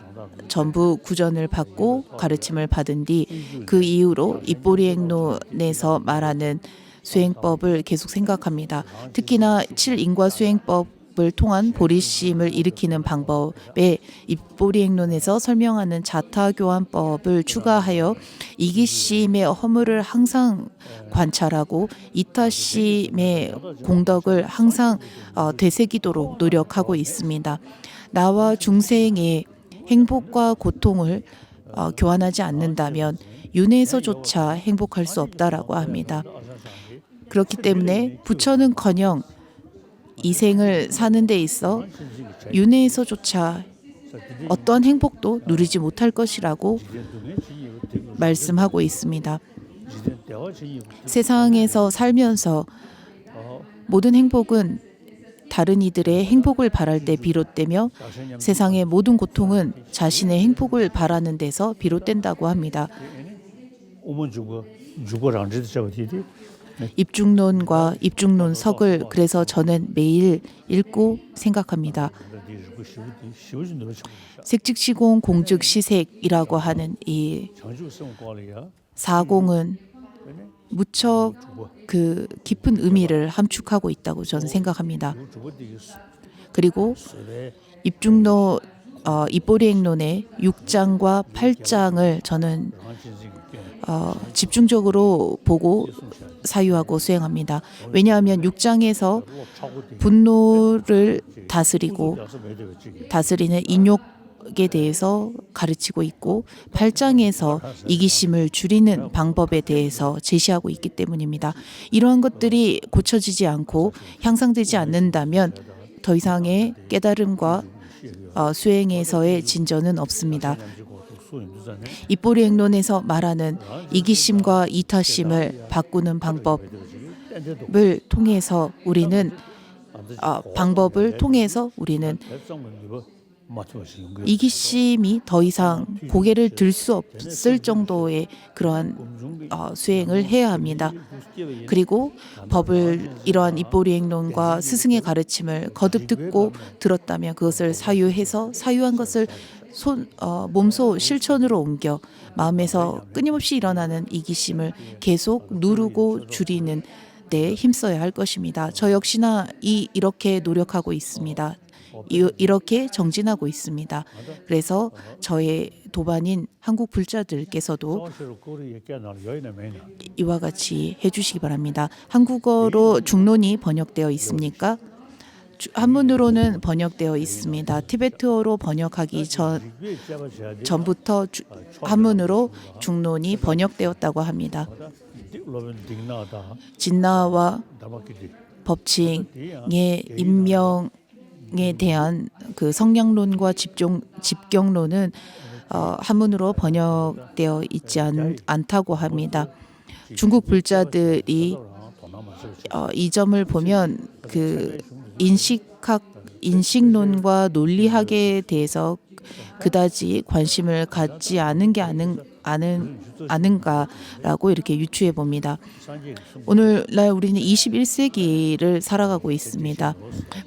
전부 구전을 받고 가르침을 받은 뒤 그 이후로 입보리행론에서 말하는 수행법을 계속 생각합니다. 특히나 7인과 수행법을 통한 보리심을 일으키는 방법에 입보리행론에서 설명하는 자타교환법을 추가하여 이기심의 허물을 항상 관찰하고 이타심의 공덕을 항상 되새기도록 노력하고 있습니다. 나와 중생의 행복과 고통을 교환하지 않는다면 윤회에서조차 행복할 수 없다라고 합니다. 그렇기 때문에 부처는커녕 이 생을 사는 데 있어 윤회에서조차 어떤 행복도 누리지 못할 것이라고 말씀하고 있습니다. 세상에서 살면서 모든 행복은 다른 이들의 행복을 바랄 때 비롯되며 세상의 모든 고통은 자신의 행복을 바라는 데서 비롯된다고 합니다. 입중론과 입중론석을 그래서 저는 매일 읽고 생각합니다. 색즉시공 공즉시색이라고 하는 이 사공은 무척 그 깊은 의미를 함축하고 있다고 저는 생각합니다. 그리고 입중론 입보리행론의 6장과 8장을 저는 집중적으로 보고 사유하고 수행합니다. 왜냐하면 6장에서 분노를 다스리는 인욕에 대해서 가르치고 있고 8장에서 이기심을 줄이는 방법에 대해서 제시하고 있기 때문입니다. 이러한 것들이 고쳐지지 않고 향상되지 않는다면 더 이상의 깨달음과 수행에서의 진전은 없습니다. 입보리행론에서 말하는 이기심과 이타심을 바꾸는 방법을 통해서 우리는 이기심이 더 이상 고개를 들 수 없을 정도의 그러한 수행을 해야 합니다. 그리고 이러한 입보리행론과 스승의 가르침을 거듭 듣고 들었다면 그것을 사유해서 사유한 것을 몸소 실천으로 옮겨 마음에서 끊임없이 일어나는 이기심을 계속 누르고 줄이는 데 힘써야 할 것입니다. 저 역시나 이렇게 노력하고 있습니다. 이렇게 정진하고 있습니다. 그래서 저의 도반인 한국 불자들께서도 사실로 거리 얘기하는 여인의 매년 이와 같이 해주시기 바랍니다. 한국어로 중론이 번역되어 있습니까? 한문으로는 번역되어 있습니다. 티베트어로 번역하기 전부터 한문으로 중론이 번역되었다고 합니다. 진나와 법칙의 임명에 대한 그 성량론과 집경론은 한문으로 번역되어 있지 않다고 합니다. 중국 불자들이 이 점을 보면 그 인식론과 논리학에 대해서 그다지 관심을 갖지 않은 게 아는가라고 이렇게 유추해 봅니다. 오늘날 우리는 21세기를 살아가고 있습니다.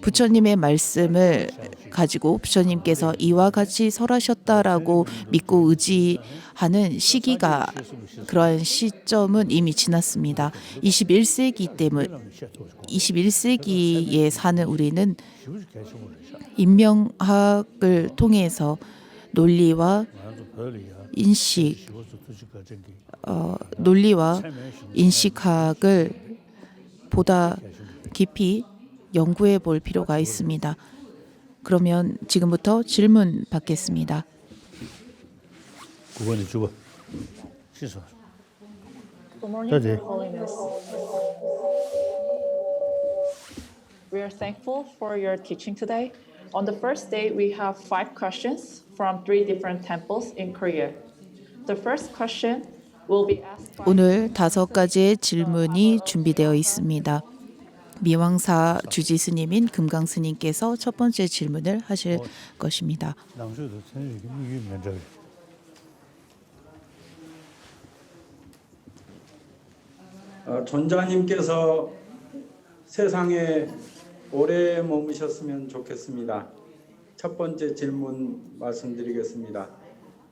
부처님의 말씀을 가지고 부처님께서 이와 같이 설하셨다라고 믿고 의지하는 시기가 그러한 시점은 이미 지났습니다. 21세기에 사는 우리는 인명학을 통해서 논리와 인식학을 보다 깊이 연구해 볼 필요가 있습니다. 그러면 지금부터 질문 받겠습니다. 9번에 주고 시소. Good morning, Your Holiness. We are thankful for your teaching today. On the first day, we have 5 questions from 3 different temples in Korea. The first question will be asked by 오늘 5가지의 질문이 준비되어 있습니다. 미왕사 주지 스님인 금강 스님께서 첫 번째 질문을 하실 것입니다. 낭수도 천일이 미유 면적. 존자님께서 세상에 오래 머무셨으면 좋겠습니다. 첫 번째 질문 말씀드리겠습니다.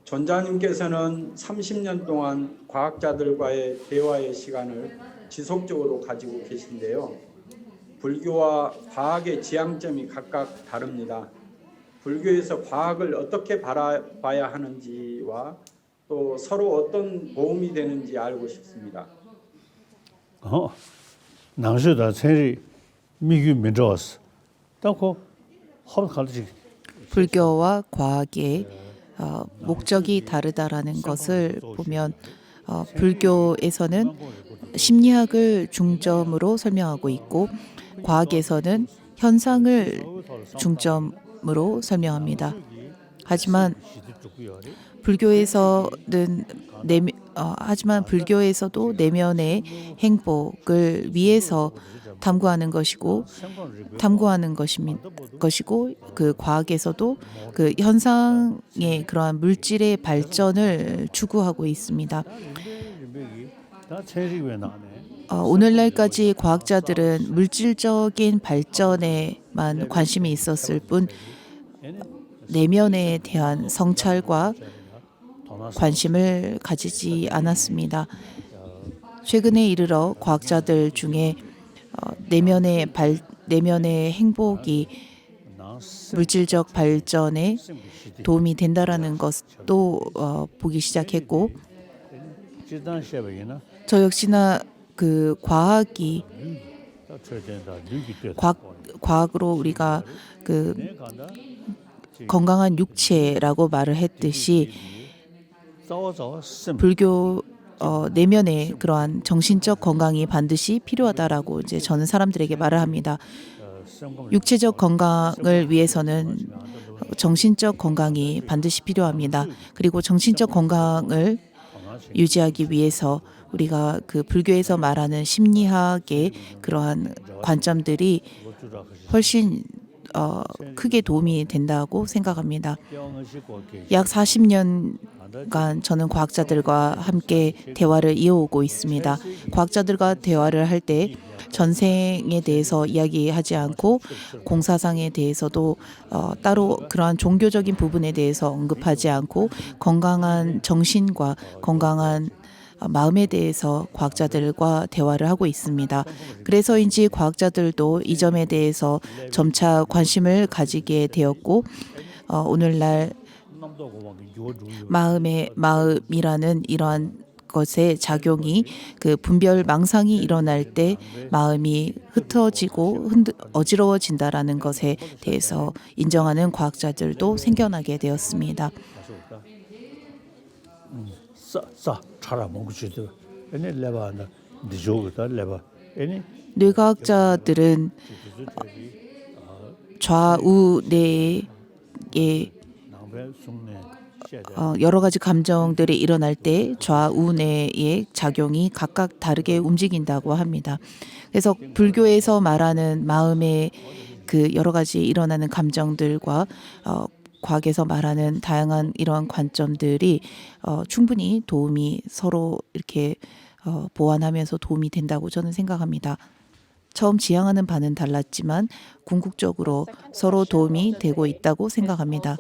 존자님께서는 30년 동안 과학자들과의 대화의 시간을 지속적으로 가지고 계신데요. 불교와 과학의 지향점이 각각 다릅니다. 불교에서 과학을 어떻게 바라봐야 하는지와 또 서로 어떤 도움이 되는지 알고 싶습니다. 낭수도 천일이 미유 면적스. 따고 허락하듯이 불교와 과학의 목적이 다르다라는 것을 보면 불교에서는 심리학을 중점으로 설명하고 있고 과학에서는 현상을 중점으로 설명합니다. 하지만 불교에서도 내면의 행복을 위해서 탐구하는 것이고 그 과학에서도 그 현상의 그러한 물질의 발전을 추구하고 있습니다. 오늘날까지 과학자들은 물질적인 발전에만 관심이 있었을 뿐 내면에 대한 성찰과 관심을 가지지 않았습니다. 최근에 이르러 과학자들 중에 내면의 행복이 물질적 발전에 도움이 된다라는 것도 보기 시작했고 저 역시나 그 과학으로 우리가 그 건강한 육체라고 말을 했듯이 불교 내면의 그러한 정신적 건강이 반드시 필요하다라고 이제 저는 사람들에게 말을 합니다. 육체적 건강을 위해서는 정신적 건강이 반드시 필요합니다. 그리고 정신적 건강을 유지하기 위해서 우리가 그 불교에서 말하는 심리학의 그러한 관점들이 훨씬 크게 도움이 된다고 생각합니다. 약 40년간 저는 과학자들과 함께 대화를 이어오고 있습니다. 과학자들과 대화를 할 때 전생에 대해서 이야기하지 않고 공사상에 대해서도 따로 그러한 종교적인 부분에 대해서 언급하지 않고 건강한 정신과 건강한 마음에 대해서 과학자들과 대화를 하고 있습니다. 그래서인지 과학자들도 이 점에 대해서 점차 관심을 가지게 되었고 오늘날 마음이라는 이러한 것의 작용이 그 분별 망상이 일어날 때 마음이 흩어지고 어지러워진다라는 것에 대해서 인정하는 과학자들도 생겨나게 되었습니다. 싸 차라 먹고 싶어. 애니 레바나 디조다 레바. 애니 뇌과학자들은 좌우뇌의 남배 송내 여러 가지 감정들이 일어날 때 좌우뇌의 작용이 각각 다르게 움직인다고 합니다. 그래서 불교에서 말하는 마음의 그 여러 가지 일어나는 감정들과 과학에서 말하는 다양한 이러한 관점들이 충분히 도움이 서로 이렇게 보완하면서 도움이 된다고 저는 생각합니다. 처음 지향하는 바는 달랐지만 궁극적으로 서로 도움이 되고 있다고 생각합니다.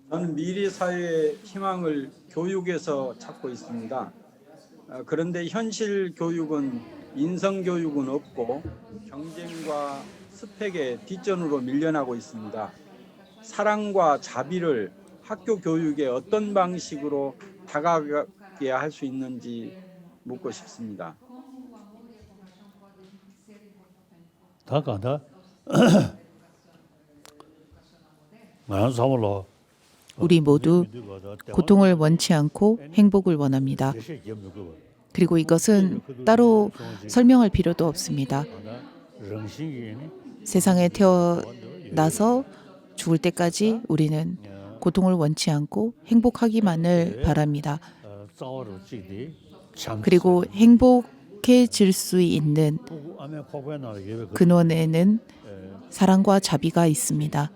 저는 미래 사회의 희망을 교육에서 찾고 있습니다. 그런데 현실 교육은 인성 교육은 없고 경쟁과 스펙의 뒷전으로 밀려나고 있습니다. 사랑과 자비를 학교 교육에 어떤 방식으로 다가가게 할 수 있는지 묻고 싶습니다. 다가다 나는 사물로 우리 모두 고통을 원치 않고 행복을 원합니다. 그리고 이것은 따로 설명할 필요도 없습니다. 세상에 태어나서 죽을 때까지 우리는 고통을 원치 않고 행복하기만을 바랍니다. 그리고 행복해질 수 있는 근원에는 사랑과 자비가 있습니다.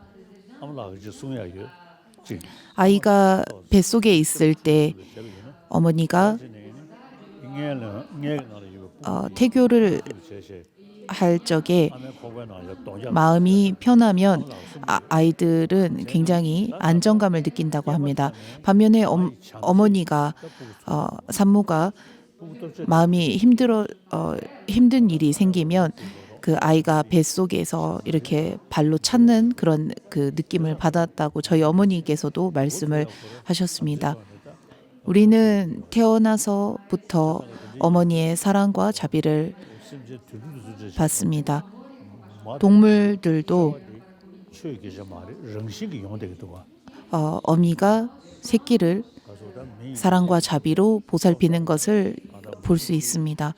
아이가 뱃속에 있을 때 어머니가 태교를 할 적에 마음이 편하면 아이들은 굉장히 안정감을 느낀다고 합니다. 반면에 어머니가 산모가 마음이 힘든 일이 생기면 그 아이가 뱃속에서 이렇게 발로 찾는 그런 그 느낌을 받았다고 저희 어머니께서도 말씀을 하셨습니다. 우리는 태어나서부터 어머니의 사랑과 자비를 받습니다. 동물들도 어미가 새끼를 사랑과 자비로 보살피는 것을 볼 수 있습니다.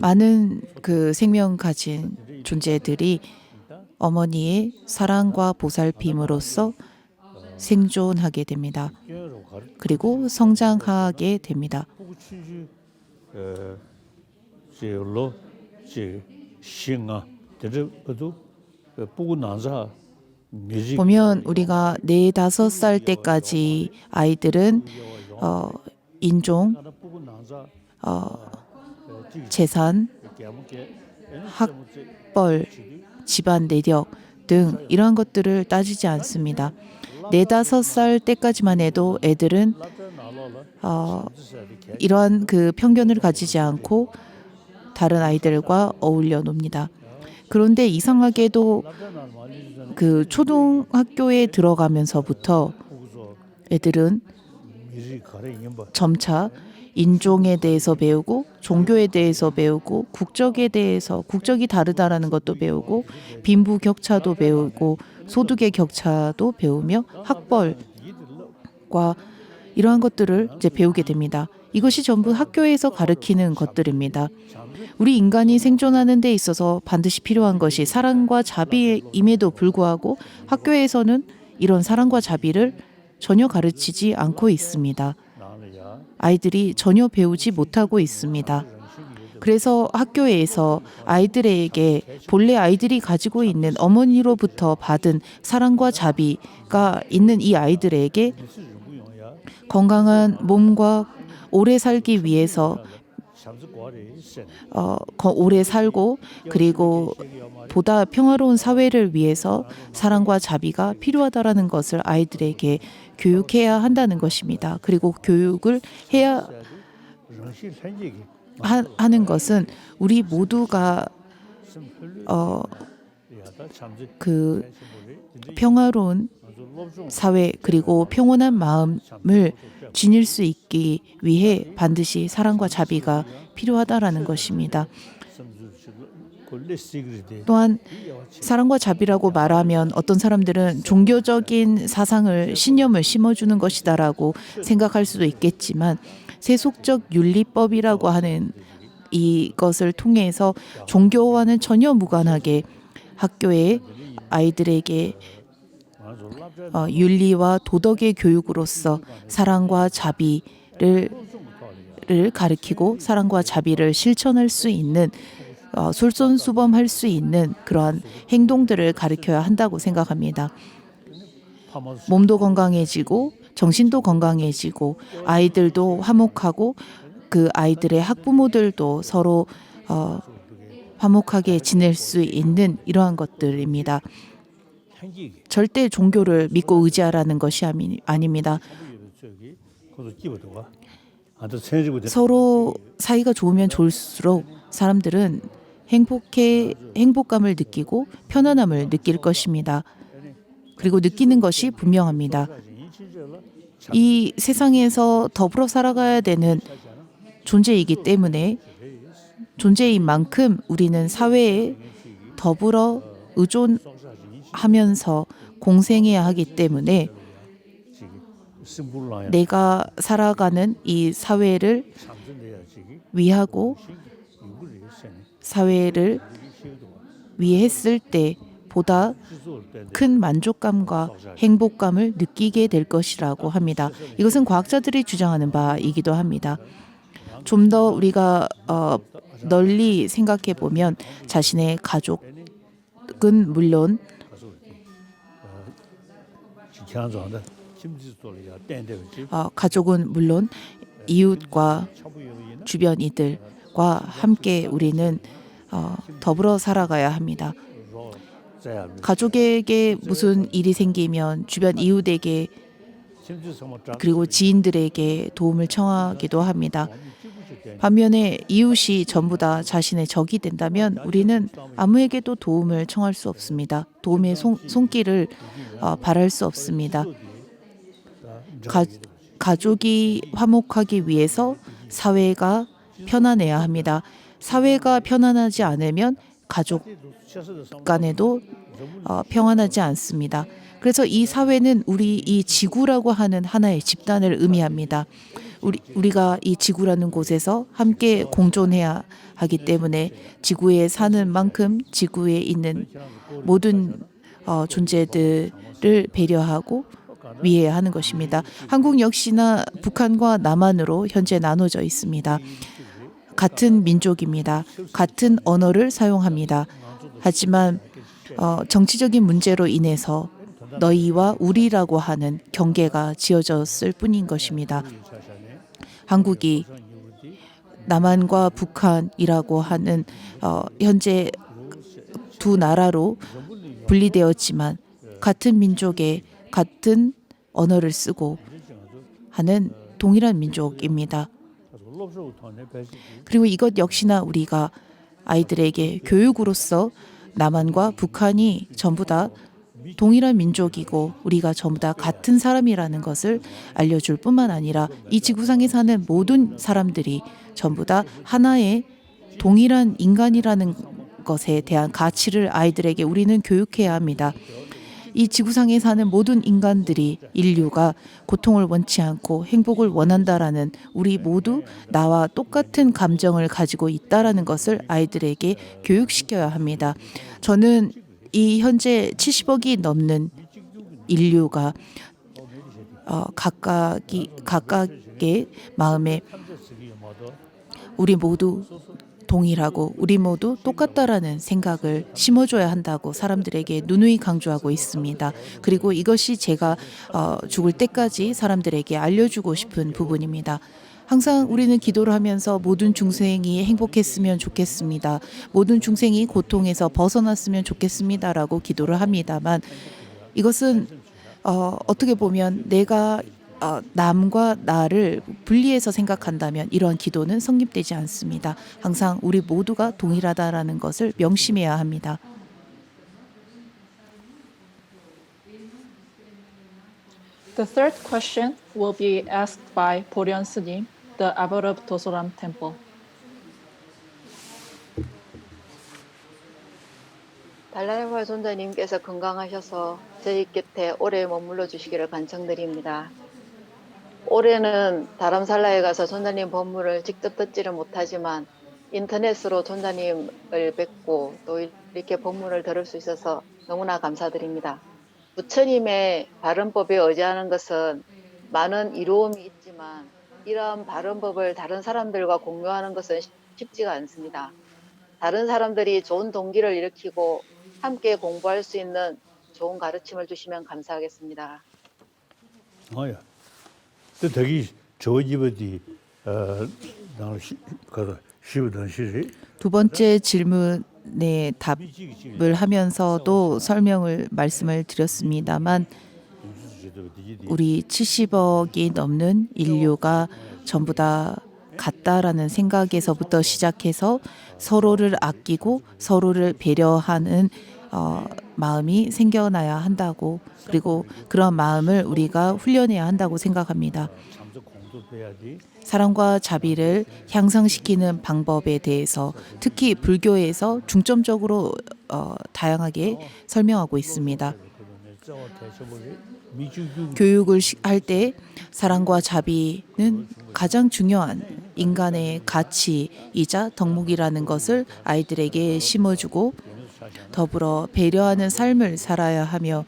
많은 그 생명 가진 존재들이 어머니의 사랑과 보살핌으로써 생존하게 됩니다. 그리고 성장하게 됩니다. 보면 우리가 4-5살 때까지 아이들은 인종, 재산, 학벌, 집안 내력 등 이러한 것들을 따지지 않습니다. 4-5살 때까지만 해도 애들은 이러한 그 편견을 가지지 않고 다른 아이들과 어울려 놉니다. 그런데 이상하게도 그 초등학교에 들어가면서부터 애들은 점차 인종에 대해서 배우고 종교에 대해서 배우고 국적에 대해서 국적이 다르다라는 것도 배우고 빈부격차도 배우고 소득의 격차도 배우며 학벌과 이러한 것들을 이제 배우게 됩니다. 이것이 전부 학교에서 가르치는 것들입니다. 우리 인간이 생존하는 데 있어서 반드시 필요한 것이 사랑과 자비임에도 불구하고 학교에서는 이런 사랑과 자비를 전혀 가르치지 않고 있습니다. 아이들이 전혀 배우지 못하고 있습니다. 그래서 학교에서 아이들에게 본래 아이들이 가지고 있는 어머니로부터 받은 사랑과 자비가 있는 이 아이들에게 건강한 몸과 오래 살기 위해서 오래 살고 그리고 보다 평화로운 사회를 위해서 사랑과 자비가 필요하다라는 것을 아이들에게 교육해야 한다는 것입니다. 그리고 교육을 해야 하는 것은 우리 모두가 그 평화로운 사회 그리고 평온한 마음을 지닐 수 있기 위해 반드시 사랑과 자비가 필요하다라는 것입니다. 또한 사랑과 자비라고 말하면 어떤 사람들은 종교적인 사상을 신념을 심어주는 것이다라고 생각할 수도 있겠지만 세속적 윤리법이라고 하는 이것을 통해서 종교와는 전혀 무관하게 학교에 아이들에게 윤리와 도덕의 교육으로서 사랑과 자비를 가르치고 사랑과 자비를 실천할 수 있는 솔선수범할 수 있는 그러한 행동들을 가르쳐야 한다고 생각합니다. 몸도 건강해지고 정신도 건강해지고 아이들도 화목하고 그 아이들의 학부모들도 서로 화목하게 지낼 수 있는 이러한 것들입니다. 절대 종교를 믿고 의지하라는 것이 아닙니다. 서로 사이가 좋으면 좋을수록 사람들은 행복감을 느끼고 편안함을 느낄 것입니다. 그리고 느끼는 것이 분명합니다. 이 세상에서 더불어 살아가야 되는 존재이기 때문에 존재인 만큼 우리는 사회에 더불어 의존하면서 공생해야 하기 때문에 내가 살아가는 이 사회를 위하고 사회를 위했을 때 보다 큰 만족감과 행복감을 느끼게 될 것이라고 합니다. 이것은 과학자들이 주장하는 바이기도 합니다. 좀 더 우리가 널리 생각해 보면 자신의 가족은 물론 이웃과 주변 이들과 함께 우리는 더불어 살아가야 합니다. 가족에게 무슨 일이 생기면 주변 이웃에게 그리고 지인들에게 도움을 청하기도 합니다. 반면에 이웃이 전부 다 자신의 적이 된다면 우리는 아무에게도 도움을 청할 수 없습니다. 도움의 손길을 바랄 수 없습니다. 가족이 화목하기 위해서 사회가 편안해야 합니다. 사회가 편안하지 않으면 가족 간에도 평안하지 않습니다. 그래서 이 사회는 우리 이 지구라고 하는 하나의 집단을 의미합니다. 우리가 이 지구라는 곳에서 함께 공존해야 하기 때문에 지구에 사는 만큼 지구에 있는 모든 존재들을 배려하고 위해야 하는 것입니다. 한국 역시나 북한과 남한으로 현재 나눠져 있습니다. 같은 민족입니다. 같은 언어를 사용합니다. 하지만 정치적인 문제로 인해서 너희와 우리라고 하는 경계가 지어졌을 뿐인 것입니다. 한국이 남한과 북한이라고 하는 현재 두 나라로 분리되었지만 같은 민족의 같은 언어를 쓰고 하는 동일한 민족입니다. 그리고 이것 역시나 우리가 아이들에게 교육으로서 남한과 북한이 전부 다 동일한 민족이고 우리가 전부 다 같은 사람이라는 것을 알려줄 뿐만 아니라 이 지구상에 사는 모든 사람들이 전부 다 하나의 동일한 인간이라는 것에 대한 가치를 아이들에게 우리는 교육해야 합니다. 이 지구상에 사는 모든 인간들이 인류가 고통을 원치 않고 행복을 원한다라는 우리 모두 나와 똑같은 감정을 가지고 있다라는 것을 아이들에게 교육시켜야 합니다. 저는 이 현재 70억이 넘는 인류가 각각의 마음에 우리 모두 동일하고 우리 모두 똑같다라는 생각을 심어줘야 한다고 사람들에게 누누이 강조하고 있습니다. 그리고 이것이 제가 죽을 때까지 사람들에게 알려주고 싶은 부분입니다. 항상 우리는 기도를 하면서 모든 중생이 행복했으면 좋겠습니다. 모든 중생이 고통에서 벗어났으면 좋겠습니다라고 기도를 합니다만 이것은 어떻게 보면 내가 남과 나를 분리해서 생각한다면 이러한 기도는 성립되지 않습니다. 항상 우리 모두가 동일하다라는 것을 명심해야 합니다. The third question will be asked by Boryeon S님, the abbot of Dosoram Temple. 달라레화 존자님께서 건강하셔서 저희 곁에 오래 머물러 주시기를 간청드립니다. 올해는 다람살라에 가서 존자님 법문을 직접 듣지를 못하지만 인터넷으로 존자님을 뵙고 또 이렇게 법문을 들을 수 있어서 너무나 감사드립니다. 부처님의 바른법에 의지하는 것은 많은 이로움이 있지만 이러한 바른법을 다른 사람들과 공유하는 것은 쉽지가 않습니다. 다른 사람들이 좋은 동기를 일으키고 함께 공부할 수 있는 좋은 가르침을 주시면 감사하겠습니다. 아야. 또 되게 저집어디 나는 가서 시부던 시리 두 번째 질문에 답을 하면서도 말씀을 드렸습니다만 우리 70억이 넘는 인류가 전부 다 같다라는 생각에서부터 시작해서 서로를 아끼고 서로를 배려하는 마음이 생겨나야 한다고, 그리고 그런 마음을 우리가 훈련해야 한다고 생각합니다. 사랑과 자비를 향상시키는 방법에 대해서 특히 불교에서 중점적으로 다양하게 설명하고 있습니다. 교육을 할 때 사랑과 자비는 가장 중요한 인간의 가치이자 덕목이라는 것을 아이들에게 심어주고 더불어 배려하는 삶을 살아야 하며,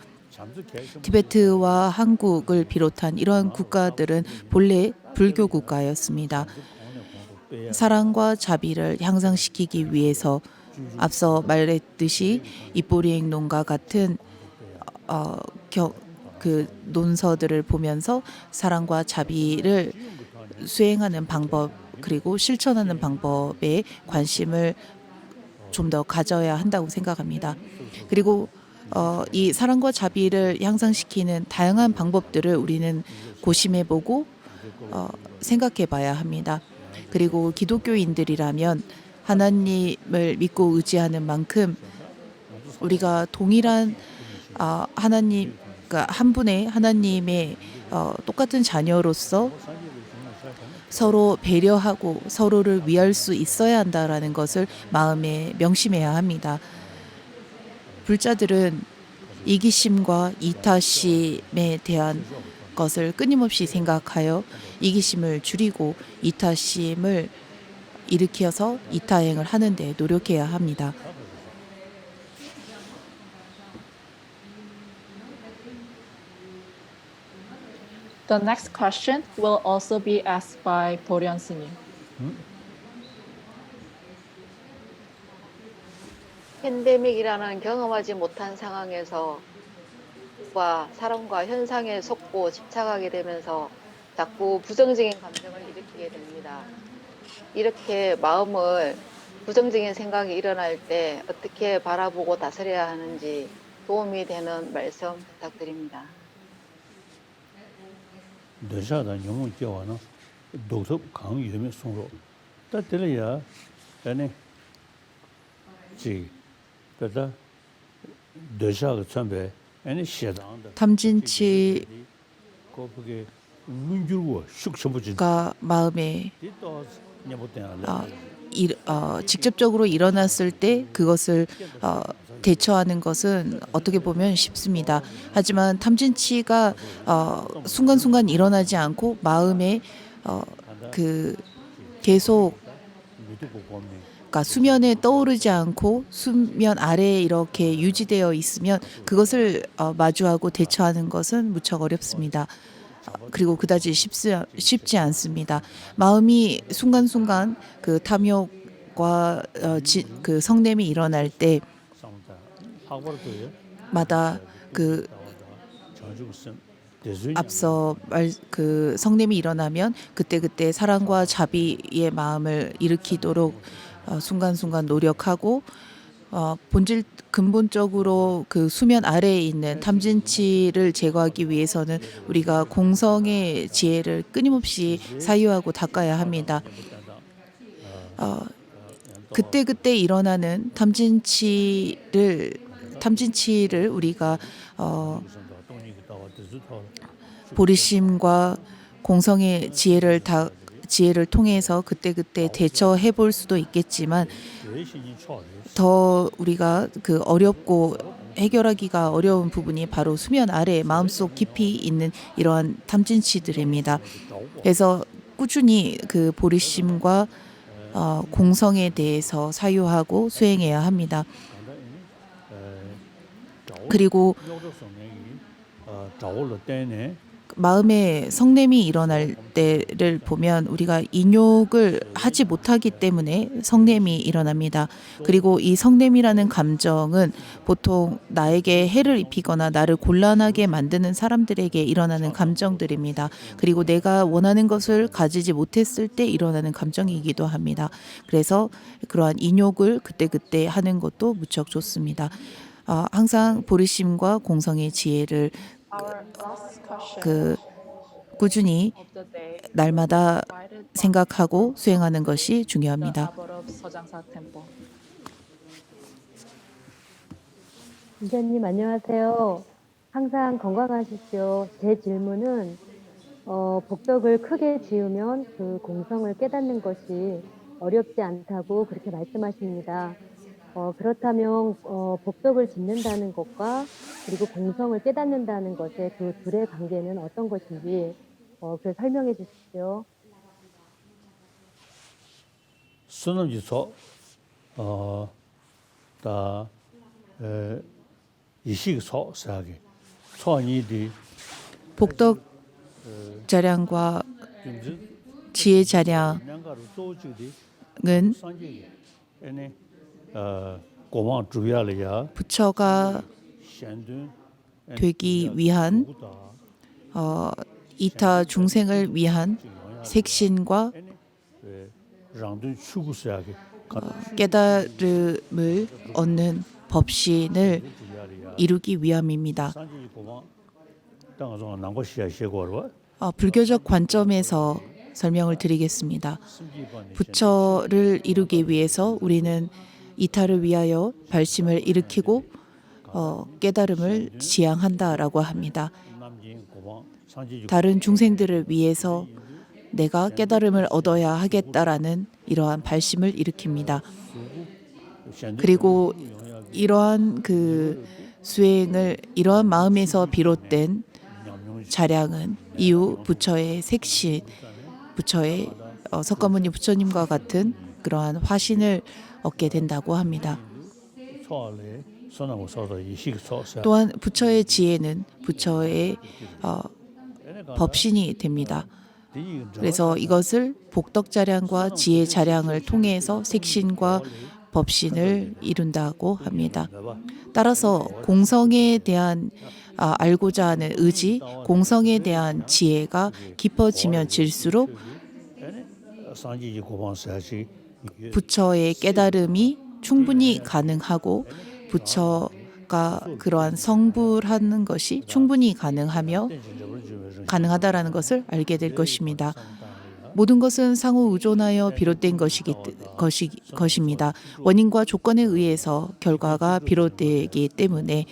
티베트와 한국을 비롯한 이러한 국가들은 본래 불교 국가였습니다. 사랑과 자비를 향상시키기 위해서 앞서 말했듯이 입보리행론과 같은 그 논서들을 보면서 사랑과 자비를 수행하는 방법 그리고 실천하는 방법에 관심을 좀 더 가져야 한다고 생각합니다. 그리고 이 사랑과 자비를 향상시키는 다양한 방법들을 우리는 고심해보고 생각해봐야 합니다. 그리고 기독교인들이라면 하나님을 믿고 의지하는 만큼 우리가 동일한 하나님, 그러니까 한 분의 하나님의 똑같은 자녀로서 서로 배려하고 서로를 위할 수 있어야 한다라는 것을 마음에 명심해야 합니다. 불자들은 이기심과 이타심에 대한 것을 끊임없이 생각하여 이기심을 줄이고 이타심을 일으켜서 이타행을 하는 데 노력해야 합니다. The next question will also be asked by Boryeon S님. 팬데믹이라는 경험하지 못한 상황에서 사람과 현상에 속고 집착하게 되면서 자꾸 부정적인 감정을 일으키게 됩니다. 이렇게 마음을 부정적인 생각이 일어날 때 어떻게 바라보고 다스려야 하는지 도움이 되는 말씀 부탁드립니다. 너샤다 영웅 지와나 독서 강유면 송로 따들이야 아니 지 그다 너샤가 참배 아니 시다한다 탐진치가 거기 문주고 슉셔부지 마음에 또 냐보때야 직접적으로 일어났을 때 그것을 대처하는 것은 어떻게 보면 쉽습니다. 하지만 탐진치가 순간순간 일어나지 않고 마음에 그 계속 그러니까 수면에 떠오르지 않고 수면 아래에 이렇게 유지되어 있으면 그것을 마주하고 대처하는 것은 무척 어렵습니다. 그리고 그다지 쉽지 않습니다. 마음이 순간순간 그 탐욕과 그 성냄이 일어날 때 마다 그 앞서 그 성냄이 일어나면 그때그때 사랑과 자비의 마음을 일으키도록 순간순간 노력하고 본질 근본적으로 그 수면 아래에 있는 탐진치를 제거하기 위해서는 우리가 공성의 지혜를 끊임없이 사유하고 닦아야 합니다. 그때그때 일어나는 탐진치를 우리가 보리심과 공성의 지혜를 통해서 그때그때 대처해 볼 수도 있겠지만 더 우리가 그 어렵고 해결하기가 어려운 부분이 바로 수면 아래 마음속 깊이 있는 이러한 탐진치들입니다. 그래서 꾸준히 그 보리심과 공성에 대해서 사유하고 수행해야 합니다. 그리고 마음에 성냄이 일어날 때를 보면 우리가 인욕을 하지 못하기 때문에 성냄이 일어납니다. 그리고 이 성냄이라는 감정은 보통 나에게 해를 입히거나 나를 곤란하게 만드는 사람들에게 일어나는 감정들입니다. 그리고 내가 원하는 것을 가지지 못했을 때 일어나는 감정이기도 합니다. 그래서 그러한 인욕을 그때그때 하는 것도 무척 좋습니다. 항상 보리심과 공성의 지혜를 Our last question 그 꾸준히 of the day 날마다 provided by 생각하고 수행하는 것이 the 중요합니다. abbot of Sojangsa Temple. 선생님 안녕하세요. 항상 건강하십시오. 제 질문은 복덕을 크게 지으면 그 공성을 깨닫는 것이 어렵지 않다고 그렇게 말씀하십니다. 그렇다면 복덕을 짓는다는 것과 그리고 공성을 깨닫는다는 것의 그 둘의 관계는 어떤 것인지 그 설명해 주십시오. 수능지서 다 이식소 사기 소원이디 복덕 자량과 지혜 자량은 양가로 조직이 은 산지 에네 고만 주야리야 부처가 샹든 되기 위한 이타 중생을 위한 색신과 랑든 추구사기 깨달음을 얻는 법신을 이루기 위함입니다. 산지 고만 땅에서 난것이야 시고로 불교적 관점에서 설명을 드리겠습니다. 부처를 이루기 위해서 우리는 이타를 위하여 발심을 일으키고 깨달음을 지향한다라고 합니다. 남진 고만 산지 다른 중생들을 위해서 내가 깨달음을 얻어야 하겠다라는 이러한 발심을 일으킵니다. 그리고 이러한 그 수행을 이러한 마음에서 비롯된 자량은 이후 부처의 색신, 부처의 석가모니 부처님과 같은 그러한 화신을 얻게 된다고 합니다. 초알에 선하고 서서 이식소사 또한 부처의 지혜는 부처의 법신이 됩니다. 그래서 이것을 복덕자량과 지혜자량을 통해서 색신과 법신을 이룬다고 합니다. 따라서 공성에 대한 알고자 하는 의지, 공성에 대한 지혜가 깊어지면 질수록 산지 고방사시 부처의 깨달음이 충분히 가능하고 부처가 그러한 성불하는 것이 충분히 가능하다라는 것을 알게 될 것입니다. 모든 것은 상호 의존하여 비롯된 것입니다. 원인과 조건에 의해서 결과가 비롯되기 때문에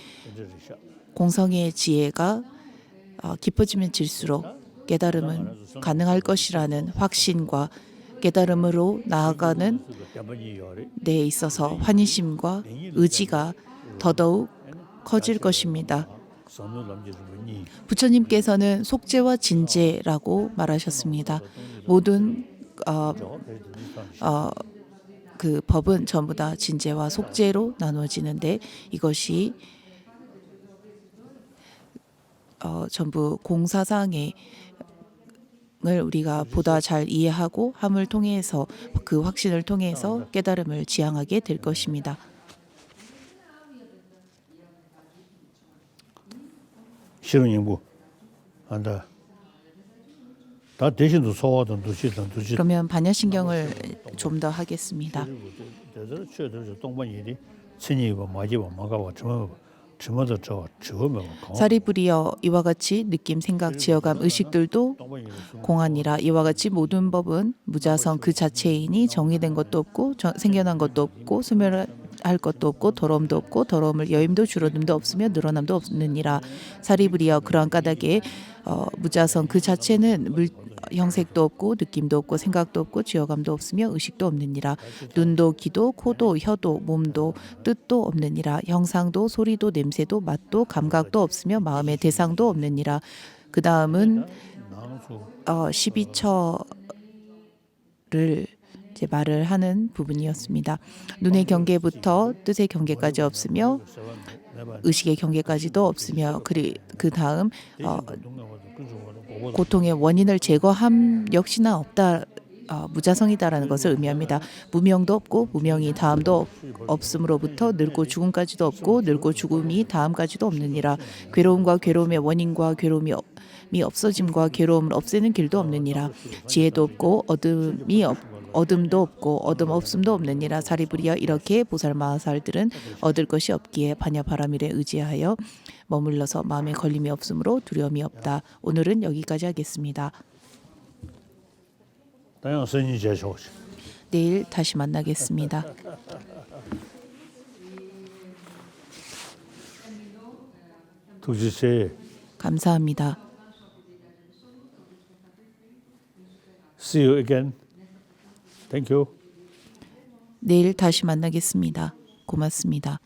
공성의 지혜가 깊어지면 질수록 깨달음은 가능할 것이라는 확신과 깨달음으로 나아가는 데 있어서 환희심과 의지가 더더욱 커질 것입니다. 부처님께서는 속죄와 진죄라고 말하셨습니다. 모든 그 법은 전부 다 진죄와 속죄로 나누어지는데 이것이 전부 공사상의 을 우리가 보다 잘 이해하고 함을 통해서 그 확신을 통해서 깨달음을 지향하게 될 것입니다. 실은인부 한다. 다 대신도 소화도 두시던 두시. 그러면 반야신경을 좀 더 하겠습니다. 대대로 쳐들 동반 일이 친이고 마지고 막아고 저모도 저 저면 사리부리여 이와 같이 느낌, 생각, 지어감, 의식들도 공안이라. 이와 같이 모든 법은 무자성 그 자체이니 정의된 것도 없고 생겨난 것도 없고 소멸할 것도 없고 더러움도 없고 더러움을 여임도 줄어듦도 없으며 늘어남도 없느니라. 사리부리여 그러한 까닭에 무자성 그 자체는 형색도 없고 느낌도 없고 생각도 없고 지어감도 없으며 의식도 없느니라. 눈도 귀도 코도 혀도 몸도 뜻도 없느니라. 형상도 소리도 냄새도 맛도 감각도 없으며 마음의 대상도 없느니라. 그 다음은 12처를 이제 말을 하는 부분이었습니다. 눈의 경계부터 뜻의 경계까지 없으며 의식의 경계까지도 없으며 그 다음 고통의 원인을 제거함 역시나 없다. 무자성이다라는 것을 의미합니다. 무명도 없고 무명이 다음도 없음으로부터 늙고 죽음까지도 없고 늙고 죽음이 다음까지도 없느니라. 괴로움과 괴로움의 원인과 괴로움이 없어짐과 괴로움을 없애는 길도 없느니라. 지혜도 없고 어둠도 없고 어둠 없음도 없느니라. 사리부리여 이렇게 보살마살들은 얻을 것이 없기에 반야바라밀에 의지하여 머물러서 마음에 걸림이 없으므로 두려움이 없다. 오늘은 여기까지 하겠습니다. 다양 선이 제쇼. 내일 다시 만나겠습니다. 두지세. 감사합니다. See you again. Thank you. 내일 다시 만나겠습니다. 고맙습니다.